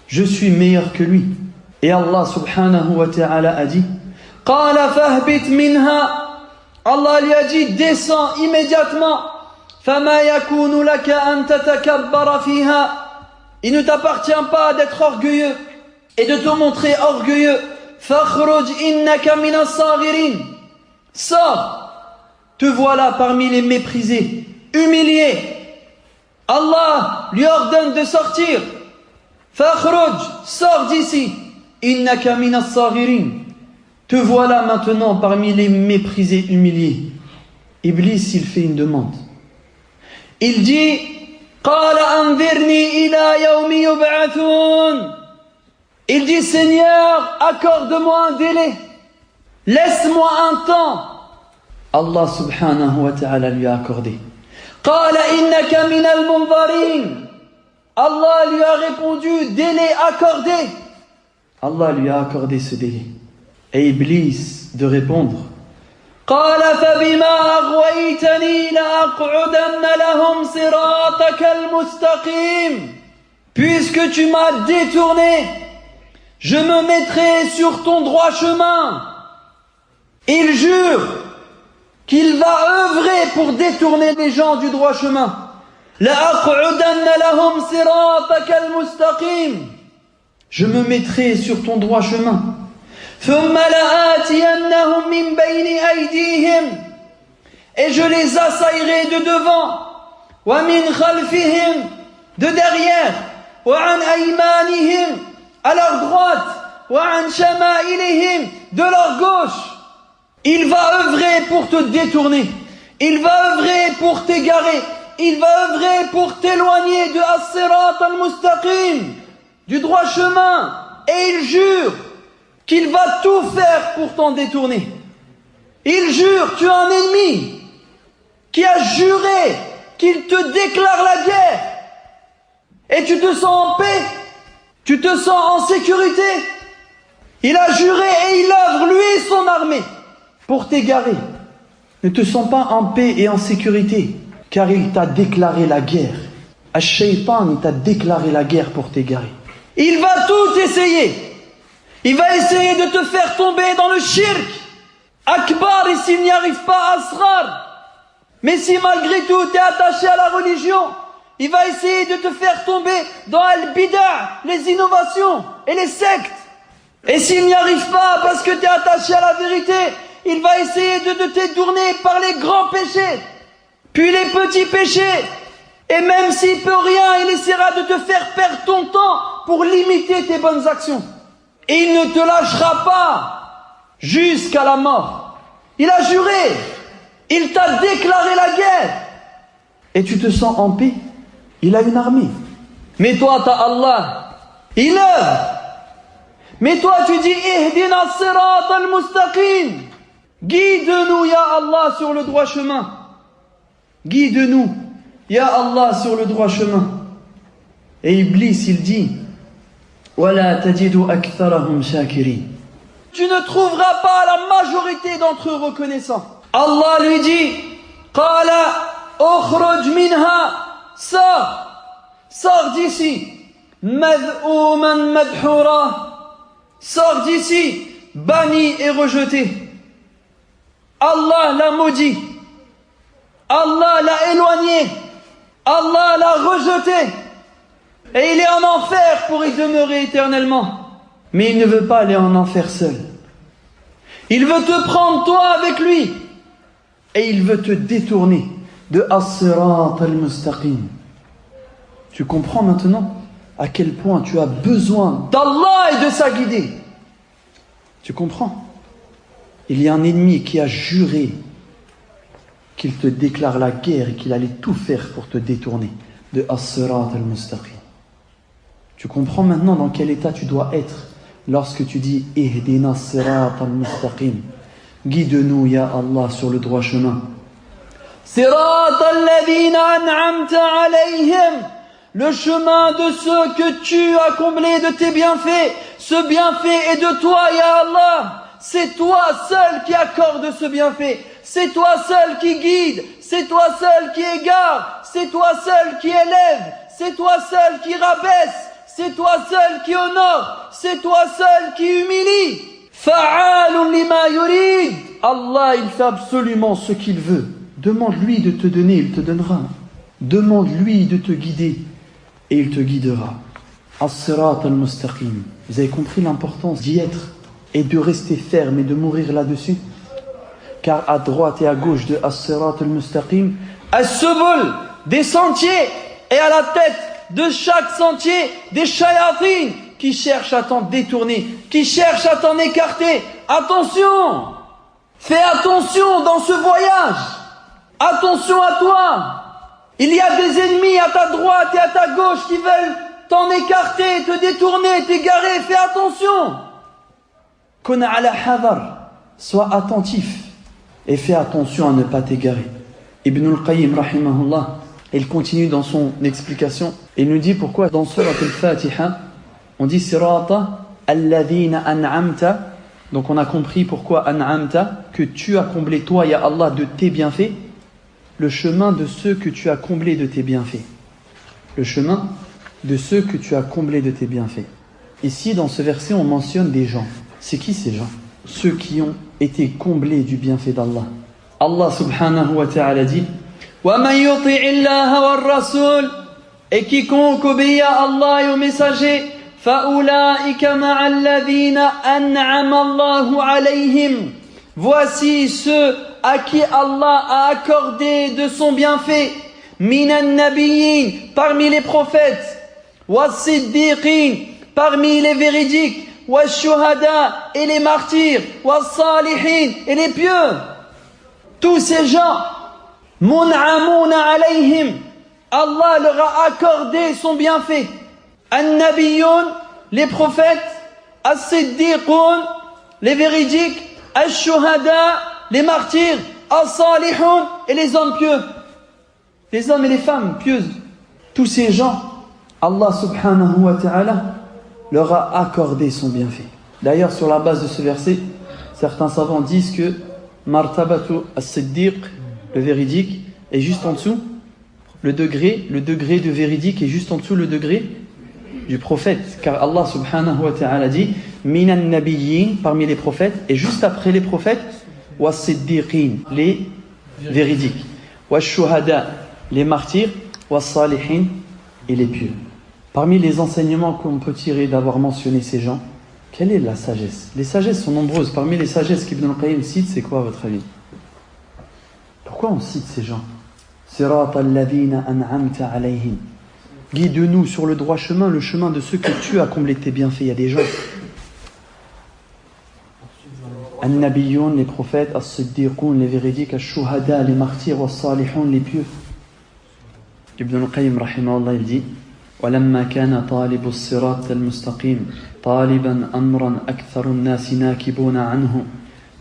Je suis meilleur que lui. Et Allah subhanahu wa ta'ala a dit قال فاهبط منها. Allah lui a dit descends immédiatement. فما يكون لك أن تتكبر فيها. Il ne t'appartient pas d'être orgueilleux et de te montrer orgueilleux. فاخرج إنك من الصاغرين. Sors, te voilà parmi les méprisés, humiliés. Allah lui ordonne de sortir. فاخرج, sors d'ici. إنك من الصاغرين. Te voilà maintenant parmi les méprisés, humiliés. Iblis, il fait une demande. Il dit قال أنظرني إلى يوم يبعثون. Il dit Seigneur, accorde-moi un délai. Laisse-moi un temps. Allah subhanahu wa ta'ala lui a accordé. قال إنك من المنظرين. Allah lui a répondu délai accordé. Allah lui a accordé ce délai. Et Iblis de répondre قال فبما أغويتني لأقعدن لهم صراطك المستقيم. Puisque tu m'as détourné, je me mettrai sur ton droit chemin. Il jure qu'il va œuvrer pour détourner les gens du droit chemin. لأقعدن لهم صراطك المستقيم. Je me mettrai sur ton droit chemin. ثم لآتينهم من بين أيديهم. Et je les assaillerai de devant. ومن خلفهم, de derrière. وعن أيمانهم, à leur droite. وعن شمائلهم, de leur gauche. Il va œuvrer pour te détourner. Il va œuvrer pour t'égarer. Il va œuvrer pour t'éloigner de As-Sirat al-Mustaqim, du droit chemin. Et il jure qu'il va tout faire pour t'en détourner. Il jure, tu as un ennemi qui a juré qu'il te déclare la guerre. Et tu te sens en paix, tu te sens en sécurité. Il a juré et il œuvre, lui et son armée, pour t'égarer. Ne te sens pas en paix et en sécurité, car il t'a déclaré la guerre. Ash-Shaytan, il t'a déclaré la guerre pour t'égarer. Il va tout essayer. Il va essayer de te faire tomber dans le shirk akbar, et s'il n'y arrive pas, asrar. Mais si malgré tout tu es attaché à la religion, il va essayer de te faire tomber dans al-bida', les innovations et les sectes. Et s'il n'y arrive pas parce que tu es attaché à la vérité, il va essayer de te détourner par les grands péchés, puis les petits péchés. Et même s'il peut rien, il essaiera de te faire perdre ton temps pour limiter tes bonnes actions. Et il ne te lâchera pas jusqu'à la mort. Il a juré, il t'a déclaré la guerre. Et tu te sens en paix. Il a une armée. Mais toi, t'as Allah. Il œuvre. Mais toi, tu dis Ihdina as-sirat al-mustaqim. Guide-nous, ya Allah, sur le droit chemin. Guide-nous, ya Allah, sur le droit chemin. Et Iblis, il dit وَلَا تَجِدُ أَكْثَرَهُمْ شَاكِرِينَ. Tu ne trouveras pas la majorité d'entre eux reconnaissants. Allah lui dit قَالَ أُخْرُجْ مِنْهَا. Sors d'ici. مَذْءُومًا مَدْحُورًا. Sors d'ici, banni et rejeté. Allah l'a maudit. Allah l'a éloigné. Allah l'a rejeté. Et il est en enfer pour y demeurer éternellement. Mais il ne veut pas aller en enfer seul. Il veut te prendre toi avec lui. Et il veut te détourner de As-Sirat al-Mustaqim. Tu comprends maintenant à quel point tu as besoin d'Allah et de sa guidée. Tu comprends? Il y a un ennemi qui a juré qu'il te déclare la guerre et qu'il allait tout faire pour te détourner de As-Sirat al-Mustaqim. Tu comprends maintenant dans quel état tu dois être lorsque tu dis Ihdina sirat al-mustaqim, guide-nous ya Allah sur le droit chemin. Sirat alladhina an'amta alayhim, le chemin de ceux que tu as comblés de tes bienfaits. Ce bienfait est de toi ya Allah. C'est toi seul qui accorde ce bienfait. C'est toi seul qui guide. C'est toi seul qui égare. C'est toi seul qui élève. C'est toi seul qui rabaisse. C'est toi seul qui honore. C'est toi seul qui humilie. Fa'alun lima yurid. Allah, il fait absolument ce qu'il veut. Demande-lui de te donner, il te donnera. Demande-lui de te guider et il te guidera. As-sirat al-mustaqim. Vous avez compris l'importance d'y être et de rester ferme et de mourir là-dessus? Car à droite et à gauche de As-sirat al-mustaqim, as-subul, des sentiers, et à la tête de chaque sentier, des shayatin qui cherchent à t'en détourner, qui cherchent à t'en écarter. Attention! Fais attention dans ce voyage. Attention à toi. Il y a des ennemis à ta droite et à ta gauche qui veulent t'en écarter, te détourner, t'égarer. Fais attention. Kun ala hadar, sois attentif et fais attention à ne pas t'égarer. Ibn al-Qayyim rahimahullah, il continue dans son explication et il nous dit pourquoi dans Surat al-Fatiha on dit sirata alladhina an'amta. Donc on a compris pourquoi an'amta, que tu as comblé toi ya Allah de tes bienfaits, le chemin de ceux que tu as comblés de tes bienfaits. Le chemin de ceux que tu as comblés de tes bienfaits. Ici dans ce verset on mentionne des gens. C'est qui ces gens? Ceux qui ont été comblés du bienfait d'Allah. Allah subhanahu wa ta'ala dit وَمَنْ يُطِعِ اللَّهَ وَالرَّسُولِ, et quiconque obéit à Allah et aux messagers, فَأُولَٰئِكَ مَعَ الَّذِينَ أَنْعَمَ اللَّهُ عَلَيْهِمْ, voici ceux à qui Allah a accordé de son bienfait, مِنَ النَّبِيِّينَ, parmi les prophètes, وَالصِّدِّيقِينَ, parmi les véridiques, وَالشُّهَدَاء, et les martyrs, وَالصَّالِحِينَ, et les pieux. Tous ces gens, mun'amuna alayhim, Allah leur a accordé son bienfait. An-Nabiyyun, les prophètes, As-Siddiqun, les véridiques, Ash-Shuhada, les martyrs, As-Salihun, et les hommes pieux. Les hommes et les femmes pieuses. Tous ces gens, Allah subhanahu wa ta'ala leur a accordé son bienfait. D'ailleurs, sur la base de ce verset, certains savants disent que Martabatu as-Siddiq, le véridique, est juste en dessous. Le degré de véridique est juste en dessous le degré du prophète. Car Allah subhanahu wa ta'ala dit Minan nabiyyin, parmi les prophètes, et juste après les prophètes, was-siddiqin, les véridiques, was-shuhada, les martyrs, was-salihin, et les pieux. Parmi les enseignements qu'on peut tirer d'avoir mentionné ces gens, quelle est la sagesse? Les sagesses sont nombreuses. Parmi les sagesses qu'Ibn al-Qayyim cite, c'est quoi à votre avis? Pourquoi on cite ces gens? Sirat alladhina an'amta alayhim. Guide-nous sur le droit chemin, le chemin de ceux que tu as comblé tes bienfaits. Il y a des gens. An-Nabiyyun, les prophètes, As-Siddiqun, les véridiques, Ash-Shuhada, les martyrs, As-Salihun, les pieux. Ibn al-Qayyim rahimahullah, il dit ولما كان طالب الصراط المستقيم طالبا أمرا أكثر الناس ناكبون عنه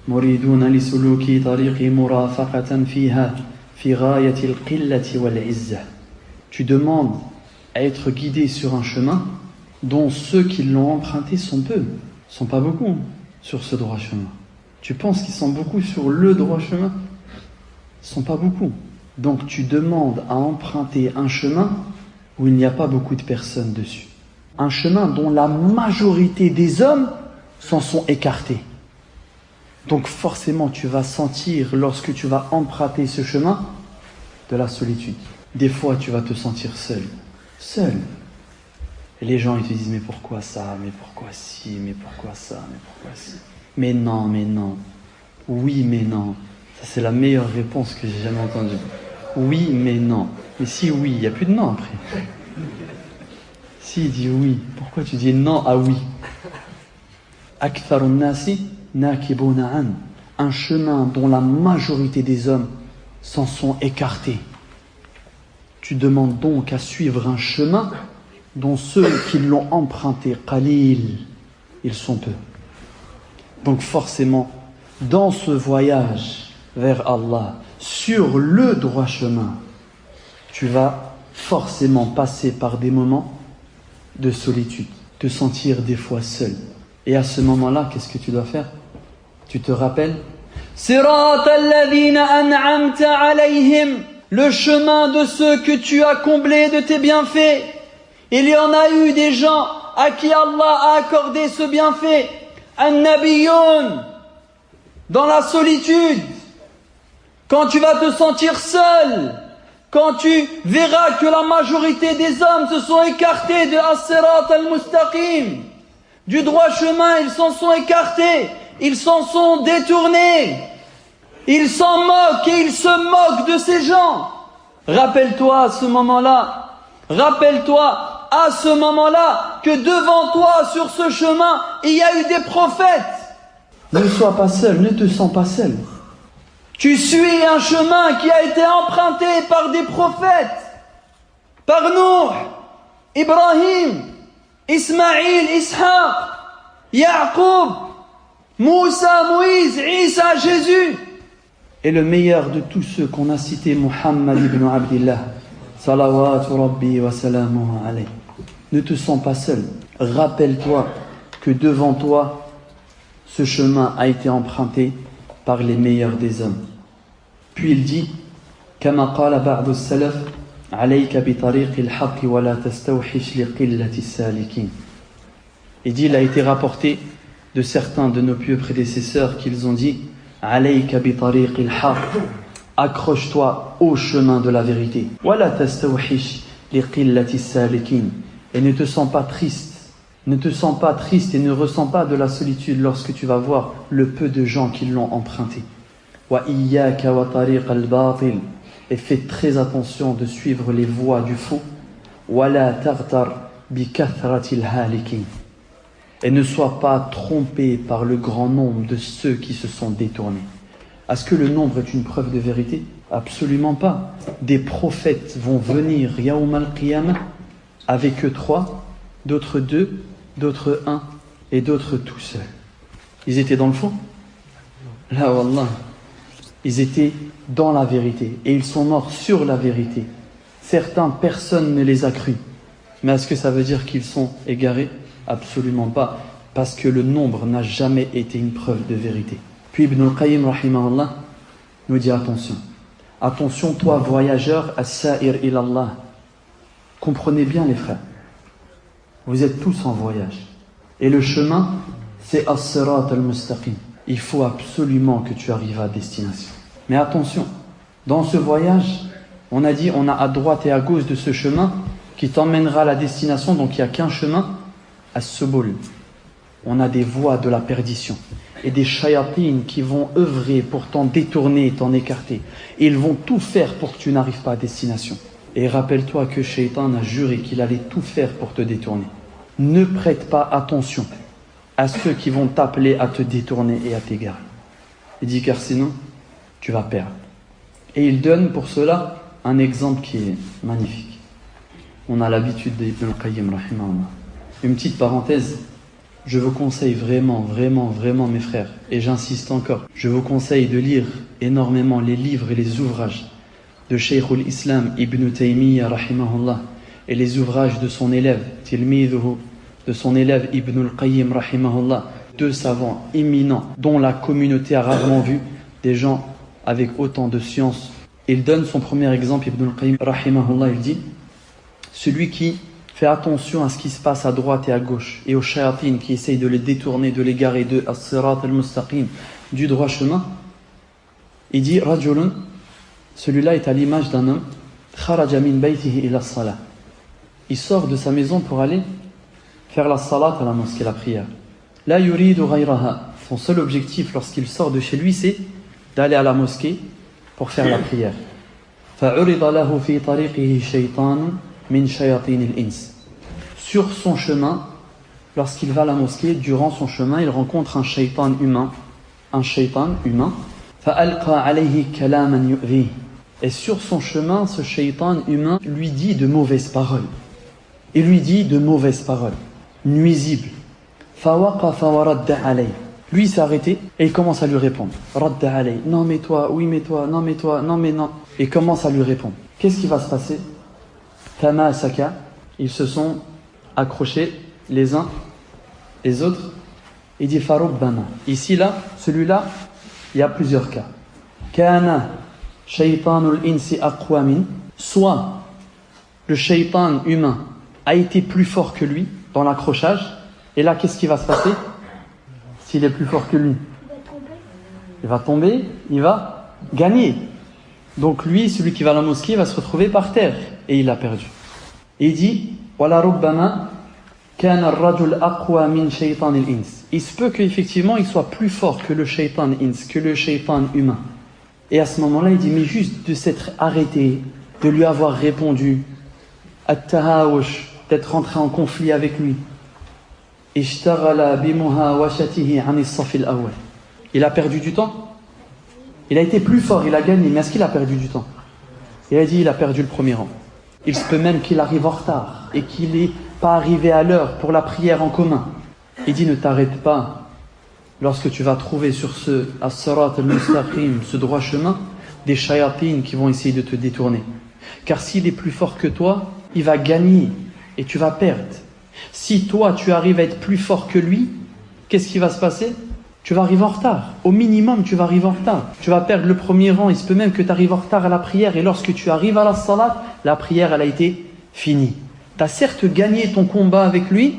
مريدون لسلوك طريق مرافقة فيها في غاية القلة والعزة. Tu demandes à être guidé sur un chemin dont ceux qui l'ont emprunté sont peu, sont pas beaucoup sur ce droit chemin. Tu penses qu'ils sont beaucoup sur le droit chemin? Ils sont pas beaucoup. Donc tu demandes à emprunter un chemin où il n'y a pas beaucoup de personnes dessus. Un chemin dont la majorité des hommes s'en sont écartés. Donc forcément tu vas sentir, lorsque tu vas emprunter ce chemin, de la solitude. Des fois tu vas te sentir seul. Seul. Et les gens ils te disent mais pourquoi ça, mais pourquoi ci, mais pourquoi ça, mais pourquoi ci. Mais non, oui mais non. Ça c'est la meilleure réponse que j'ai jamais entendue. Oui mais non. Mais si oui, il n'y a plus de non après. Si il dit oui, pourquoi tu dis non à oui? Aktharun nasi nakibuna an. Un chemin dont la majorité des hommes s'en sont écartés. Tu demandes donc à suivre un chemin dont ceux qui l'ont emprunté, qalil, ils sont peu. Donc forcément, dans ce voyage vers Allah, sur le droit chemin, tu vas forcément passer par des moments de solitude, te sentir des fois seul. Et à ce moment-là, qu'est-ce que tu dois faire? Tu te rappelles? Sirata alladhina an'amta alayhim, le chemin de ceux que tu as comblés de tes bienfaits. Il y en a eu des gens à qui Allah a accordé ce bienfait. An-Nabiyoun, dans la solitude, quand tu vas te sentir seul, quand tu verras que la majorité des hommes se sont écartés de As-Sirat al-Mustaqim, du droit chemin, ils s'en sont écartés, ils s'en sont détournés, ils s'en moquent et ils se moquent de ces gens. Rappelle-toi à ce moment-là, rappelle-toi à ce moment-là que devant toi sur ce chemin, il y a eu des prophètes. Ne sois pas seul, ne te sens pas seul. Tu suis un chemin qui a été emprunté par des prophètes, par Nuh, Ibrahim, Ismaïl, Ishaq, Yaqub, Moussa, Moïse, Isa, Jésus. Et le meilleur de tous ceux qu'on a cités, Muhammad ibn Abdillah, salawatu rabbi wa salamuhu alayhi. Ne te sens pas seul. Rappelle-toi que devant toi, ce chemin a été emprunté par les meilleurs des hommes. Puis il dit, كما قال بعض السلف عليك بطريق الحق ولا تستوحش لقلة السالكين. Il dit, il a été rapporté de certains de nos pieux prédécesseurs qu'ils ont dit, عليك بطريق الحق, accroche-toi au chemin de la vérité. ولا تستوحش لقلة السالكين. Et ne te sens pas triste. Ne te sens pas triste et ne ressens pas de la solitude lorsque tu vas voir le peu de gens qui l'ont emprunté. وَإِيَّاكَ وَطَرِيقَ الْبَاطِلِ. Et fais très attention de suivre les voies du faux. وَلَا تَغْتَرْ بِكَثْرَةِ الْهَالِكِينَ. Et ne sois pas trompé par le grand nombre de ceux qui se sont détournés. Est-ce que le nombre est une preuve de vérité? Absolument pas. Des prophètes vont venir Yawm al-Qiyamah avec eux 3, d'autres 2, d'autres 1 et d'autres tout seuls. Ils étaient dans le fond? Là, wallah. Ils étaient dans la vérité et ils sont morts sur la vérité. Certains, personne ne les a crus. Mais est-ce que ça veut dire qu'ils sont égarés? Absolument pas, parce que le nombre n'a jamais été une preuve de vérité. Puis Ibn al-Qayyim rahimahullah nous dit attention. Attention toi voyageur, as-sa'ir ilallah. Comprenez bien les frères. Vous êtes tous en voyage. Et le chemin, c'est as-sirat al-mustaqim. Il faut absolument que tu arrives à destination. Mais attention, dans ce voyage, on a dit, on a à droite et à gauche de ce chemin qui t'emmènera à la destination, donc il n'y a qu'un chemin, as-subul. On a des voies de la perdition et des shayatines qui vont œuvrer pour t'en détourner et t'en écarter. Et ils vont tout faire pour que tu n'arrives pas à destination. Et rappelle-toi que Shaitan a juré qu'il allait tout faire pour te détourner. Ne prête pas attention à ceux qui vont t'appeler à te détourner et à t'égarer. Il dit car sinon, tu vas perdre. Et il donne pour cela un exemple qui est magnifique. On a l'habitude d'Ibn al-Qayyim rahimahullah. Une petite parenthèse, je vous conseille vraiment mes frères, et j'insiste encore, je vous conseille de lire énormément les livres et les ouvrages de Shaykh al-Islam Ibn Taymiyyah rahimahullah et les ouvrages de son élève Tilmidhuhu, de son élève Ibn al-Qayyim rahimahullah, deux savants éminents dont la communauté a rarement vu des gens avec autant de science. Il donne son premier exemple, Ibn al-Qayyim rahimahullah, il dit celui qui fait attention à ce qui se passe à droite et à gauche et aux shayatines qui essayent de les détourner, de l'égarer de as-sirat al-mustaqim, du droit chemin, il dit rajulun, celui-là est à l'image d'un homme kharaja min baytihi ila as-salah. Il sort de sa maison pour aller faire la salat à la mosquée, la prière. La yuridu ghayraha. Son seul objectif lorsqu'il sort de chez lui, c'est d'aller à la mosquée pour faire la prière. Fa'urida lahu fi tariqihi shaytanun min shayatin al-ins. Sur son chemin, lorsqu'il va à la mosquée, durant son chemin, il rencontre un shaytan humain. Fa'alqa alayhi kalaman yu'dhi. Et sur son chemin, ce shaytan humain lui dit de mauvaises paroles. Il lui dit de mauvaises paroles, nuisibles. فوقف ورد عليه. Lui il s'est arrêté et il commence à lui répondre. رد عليه. Non mais toi, oui mais toi, non mais toi, non mais non. Et il commence à lui répondre. Qu'est-ce qui va se passer? تماسكا. Ils se sont accrochés les uns les autres. Il dit فربما. Ici là, celui-là, il y a plusieurs cas. كان شيطان الإنس أقوى من. Soit le shaytan humain a été plus fort que lui dans l'accrochage. Et là, qu'est-ce qui va se passer? S'il est plus fort que lui, il va tomber, il va gagner. Donc lui, celui qui va à la mosquée, va se retrouver par terre. Et il a perdu. Et il dit وَلَرُبَّمَا كَانَ الرَّجُلْ أَقْوَى مِنْ شَيْطَانِ الْإِنْسِ. Il se peut qu'effectivement, il soit plus fort que le shaytan ins, que le shaytan humain. Et à ce moment-là, il dit, mais juste de s'être arrêté, de lui avoir répondu, at-tahawush, d'être rentré en conflit avec lui. Il a perdu du temps. Il a été plus fort, il a gagné, mais est-ce qu'il a perdu du temps? Il a dit, il a perdu le premier rang. Il se peut même qu'il arrive en retard et qu'il n'est pas arrivé à l'heure pour la prière en commun. Il dit, ne t'arrête pas lorsque tu vas trouver sur ce as-sirat al-mustaqim, ce droit chemin, des shayatines qui vont essayer de te détourner. Car s'il est plus fort que toi, il va gagner et tu vas perdre. Si toi tu arrives à être plus fort que lui, qu'est-ce qui va se passer? Tu vas arriver en retard. Au minimum, tu vas arriver en retard. Tu vas perdre le premier rang. Il se peut même que tu arrives en retard à la prière. Et lorsque tu arrives à la salat, la prière, elle a été finie. Tu as certes gagné ton combat avec lui,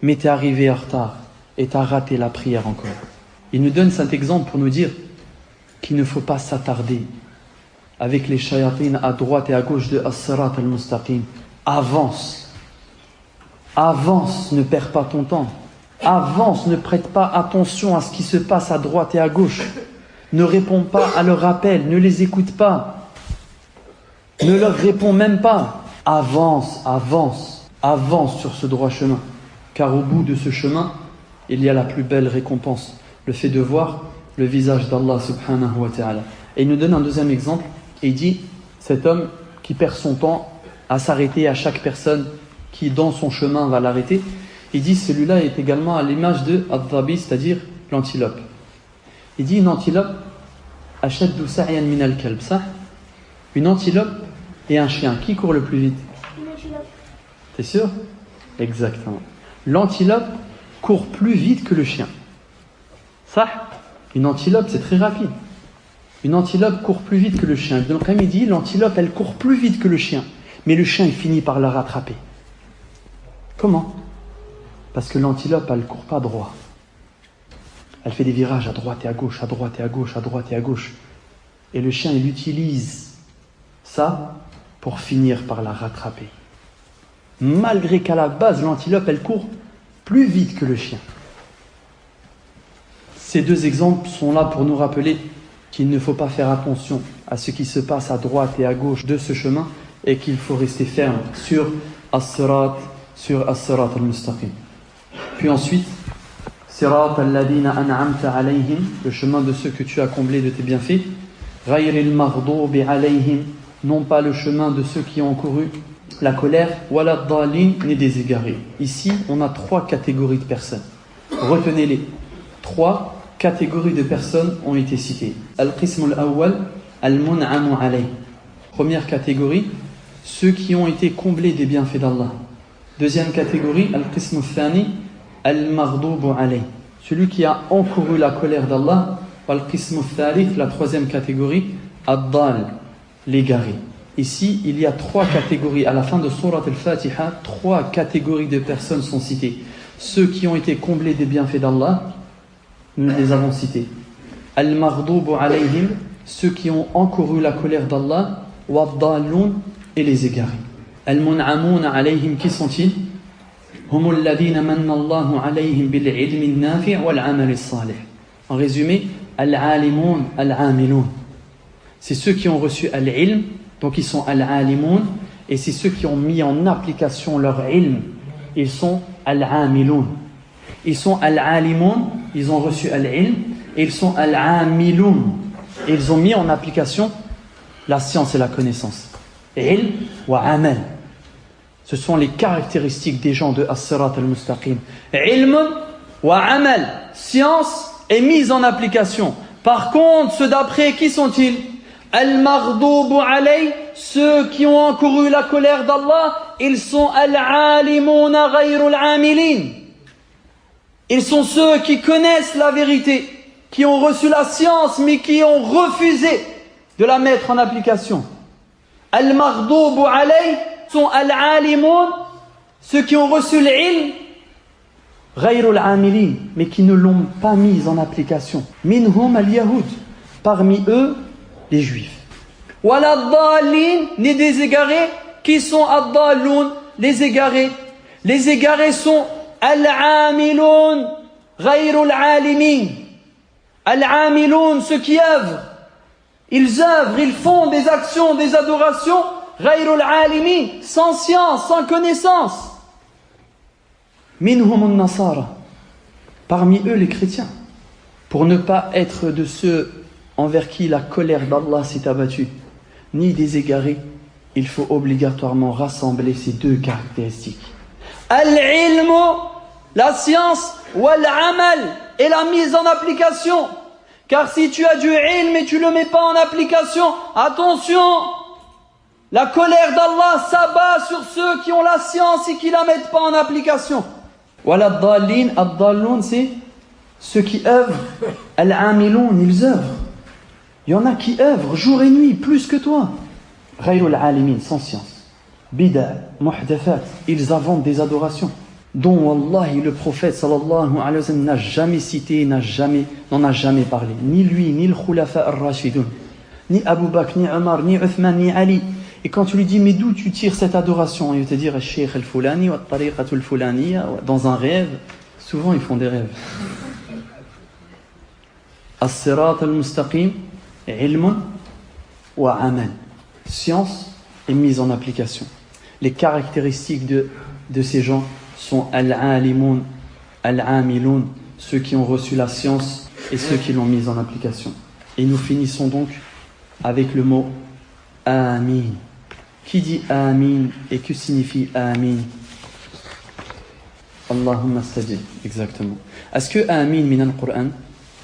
mais tu es arrivé en retard. Et tu as raté la prière encore. Il nous donne cet exemple pour nous dire qu'il ne faut pas s'attarder avec les shayatines à droite et à gauche de as-sirat al-mustaqim. Avance. Avance, ne perds pas ton temps. Avance, ne prête pas attention à ce qui se passe à droite et à gauche. Ne réponds pas à leurs appels, ne les écoute pas. Ne leur réponds même pas. Avance, avance, avance sur ce droit chemin. Car au bout de ce chemin, il y a la plus belle récompense. Le fait de voir le visage d'Allah subhanahu wa ta'ala. Et il nous donne un deuxième exemple. Et il dit, cet homme qui perd son temps à s'arrêter à chaque personne qui dans son chemin va l'arrêter, il dit celui-là est également à l'image de ad-dhabi, c'est-à-dire l'antilope. Il dit une antilope ashaddu sa'yan min al-kalb, ça. Une antilope et un chien, qui court le plus vite? Une antilope. T'es sûr? Exactement. L'antilope court plus vite que le chien. Ça, une antilope c'est très rapide. Une antilope court plus vite que le chien. Donc comme il dit, l'antilope elle court plus vite que le chien, mais le chien il finit par la rattraper. Comment? Parce que l'antilope, elle ne court pas droit. Elle fait des virages à droite et à gauche, à droite et à gauche, à droite et à gauche. Et le chien, il utilise ça pour finir par la rattraper. Malgré qu'à la base, l'antilope, elle court plus vite que le chien. Ces deux exemples sont là pour nous rappeler qu'il ne faut pas faire attention à ce qui se passe à droite et à gauche de ce chemin et qu'il faut rester ferme sur as-sirat al-mustaqim. Puis ensuite, sirat alladhina an'amta alayhim, le chemin de ceux que tu as comblés de tes bienfaits, ghayril maghdubi alayhim, non pas le chemin de ceux qui ont encouru la colère, wala dhalin, ni des égarés. Ici, on a trois catégories de personnes. Retenez-les. Trois catégories de personnes ont été citées. Al-qism al-awwal, al-mun'amu alayh. Première catégorie, ceux qui ont été comblés des bienfaits d'Allah. Deuxième catégorie, al-qism al-thani, al-maghdubu alayh. Celui qui a encouru la colère d'Allah. Al-qism al-thalith, la troisième catégorie, ad-dal, l'égaré. Ici, il y a trois catégories. À la fin de Surat al-Fatiha, trois catégories de personnes sont citées. Ceux qui ont été comblés des bienfaits d'Allah, nous les avons cités. Al-maghdubu alayhim, ceux qui ont encouru la colère d'Allah, wad-dallun, et les égarés. Al-mun'amun alayhim, qui sont-ils? Humul ladina manna Allahu alayhim bil ilmi an-nafi' wal 'amal as-salih. En résumé, al-alimun, al-amilun. C'est ceux qui ont reçu al-ilm, donc ils sont al-alimun, et c'est ceux qui ont mis en application leur ilm, ils sont al-amilun. Ils sont al-alimun, ils ont reçu al-ilm, et ils sont al-amilun, et ils ont mis en application la science et la connaissance. Ilm wa amal. Ce sont les caractéristiques des gens de as-sirat al-mustaqim. Ilm Wa amal, science et mise en application. Par contre, ceux d'après, qui sont-ils? Al-Maghdubu alayh, ceux qui ont encouru la colère d'Allah, ils sont al-alimuna ghayrul amilin. Ils sont ceux qui connaissent la vérité, qui ont reçu la science, mais qui ont refusé de la mettre en application. Al-Maghdubu alayh sont al-alimun, ceux qui ont reçu l'ilm, ghayrul amilin, mais qui ne l'ont pas mise en application. Minhum al-Yahoud, parmi eux, les Juifs. Wala-dallin, ni des égarés, qui sont ad-dallun, les égarés. Les égarés sont al-amilun, ghayrul alimin. Al-amilun, ceux qui œuvrent. Ils œuvrent, ils font des actions, des adorations, ghayrul alimin, sans science, sans connaissance. Minhum an-nasara, parmi eux les chrétiens, pour ne pas être de ceux envers qui la colère d'Allah s'est abattue, ni des égarés, il faut obligatoirement rassembler ces deux caractéristiques. Al-ilmu, la science, wal-amal, et la mise en application. Car si tu as du ilm et tu ne le mets pas en application, attention, la colère d'Allah s'abat sur ceux qui ont la science et qui ne la mettent pas en application. Wala ad-dallin, ad-dallun, c'est ceux qui œuvrent. Al-amilun, ils œuvrent. Il y en a qui œuvrent jour et nuit, plus que toi. Ghayrul alimin, sans science. Bida, muhdathat, ils inventent des adorations dont, wallahi, le prophète sallallahu alayhi wa sallam n'a jamais cité, n'en a jamais parlé. Ni lui, ni le khulafa ar-rashidun, ni Abu Bakr, ni Omar, ni Uthman, ni Ali. Et quand tu lui dis, mais d'où tu tires cette adoration? Il va te dire, al-Sheikh al-Fulani, wa al-Tariqatu al-Fulaniya, dans un rêve. Souvent, ils font des rêves. As-sirat al-mustaqim, ilmun wa amal. Science et mise en application. Les caractéristiques de ces gens sont al-alimun, al-amilun, ceux qui ont reçu la science et ceux qui l'ont mise en application. Et nous finissons donc avec le mot amin. Qui dit amin et que signifie amin? Allahumma stajib, exactement. Est-ce que amin min al-Qur'an,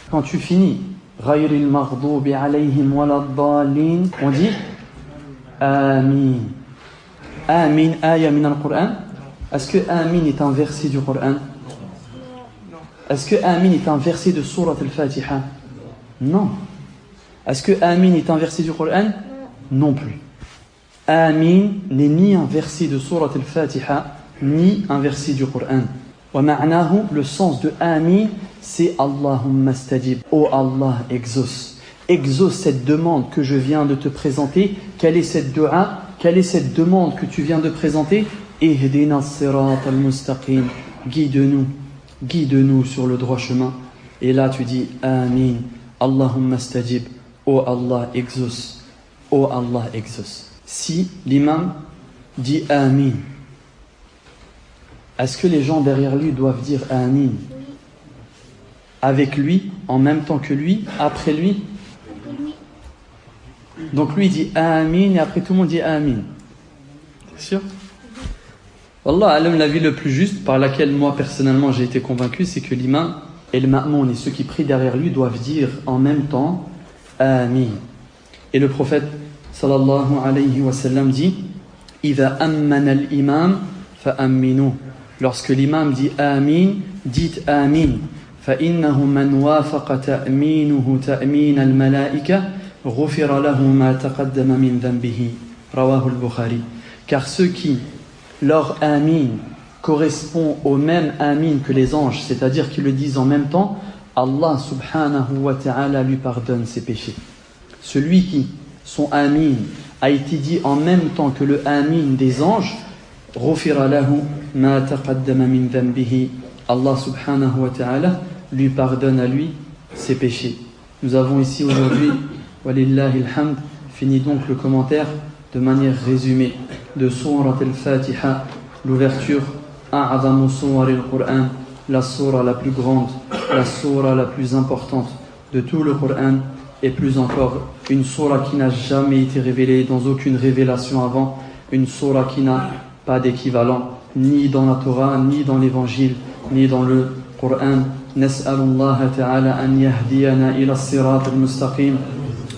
quand tu finis ghayril maghdubi alayhim waladdallin, on dit amin. Amin, aya min al-Qur'an. Est-ce que amin est un verset du Qur'an? Est-ce que amin est un verset de Surat al-Fatiha? Non. Est-ce que amin est un verset du Qur'an? Non plus. Amin n'est ni un verset de Surat al-Fatiha, ni un verset du Qur'an. Wa ma'nahu, le sens de amin, c'est Allahumma stajib. Oh Allah, exauce. Exauce cette demande que je viens de te présenter. Quelle est cette dua? Quelle est cette demande que tu viens de présenter? Ihdina as-sirat al-mustaqim. Guide-nous sur le droit chemin. Et là tu dis amin. Allahumma stajib. Oh Allah, exauce. Oh Allah, exauce. Si l'imam dit amin, est-ce que les gens derrière lui doivent dire amin avec lui, en même temps que lui, après lui? Donc lui dit amin et après tout le monde dit amin. C'est sûr? Wallah alam, la vie le plus juste par laquelle moi personnellement j'ai été convaincu, c'est que l'imam et le ma'moun et ceux qui prient derrière lui doivent dire en même temps amin. Et le prophète sallallahu alayhi wa sallam dit idha ammana al-imam fa aminu. Lorsque l'imam dit amin, dites amin. Fa innahu man wafaqa ta'minuhu ta'min al-malaika ghufira lahu ma taqaddama min dhanbihi. Rawahu al-Bukhari. Car ceux qui leur amin correspond au même amin que les anges, c'est-à-dire qu'ils le disent en même temps, Allah subhanahu wa ta'ala lui pardonne ses péchés. Celui qui, son amin a été dit en même temps que le amin des anges, ghufira lahu ma taqaddama min dhanbihi. Allah subhanahu wa ta'ala lui pardonne à lui ses péchés. Nous avons ici aujourd'hui, walillahi alhamd, fini donc le commentaire de manière résumée de Surat al-Fatiha, l'ouverture a'zamu suwar al-Qur'an, la surah la plus grande, la surah la plus importante de tout le Qur'an, et plus encore une surah qui n'a jamais été révélée dans aucune révélation avant, une surah qui n'a pas d'équivalent, ni dans la Torah, ni dans l'Évangile, ni dans le Coran. نسأل الله تعالى أن يهدينا إلى الصراط المستقيم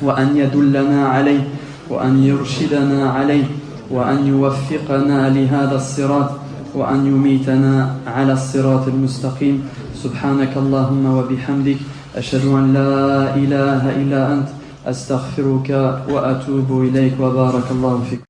وأن يدلنا عليه وأن يرشدنا عليه وأن يوفقنا لهذا الصراط وأن يميتنا على الصراط المستقيم. سبحانك اللهم وبحمدك أشهد أن لا إله إلا أنت أستغفرك وأتوب إليك وبارك الله فيك.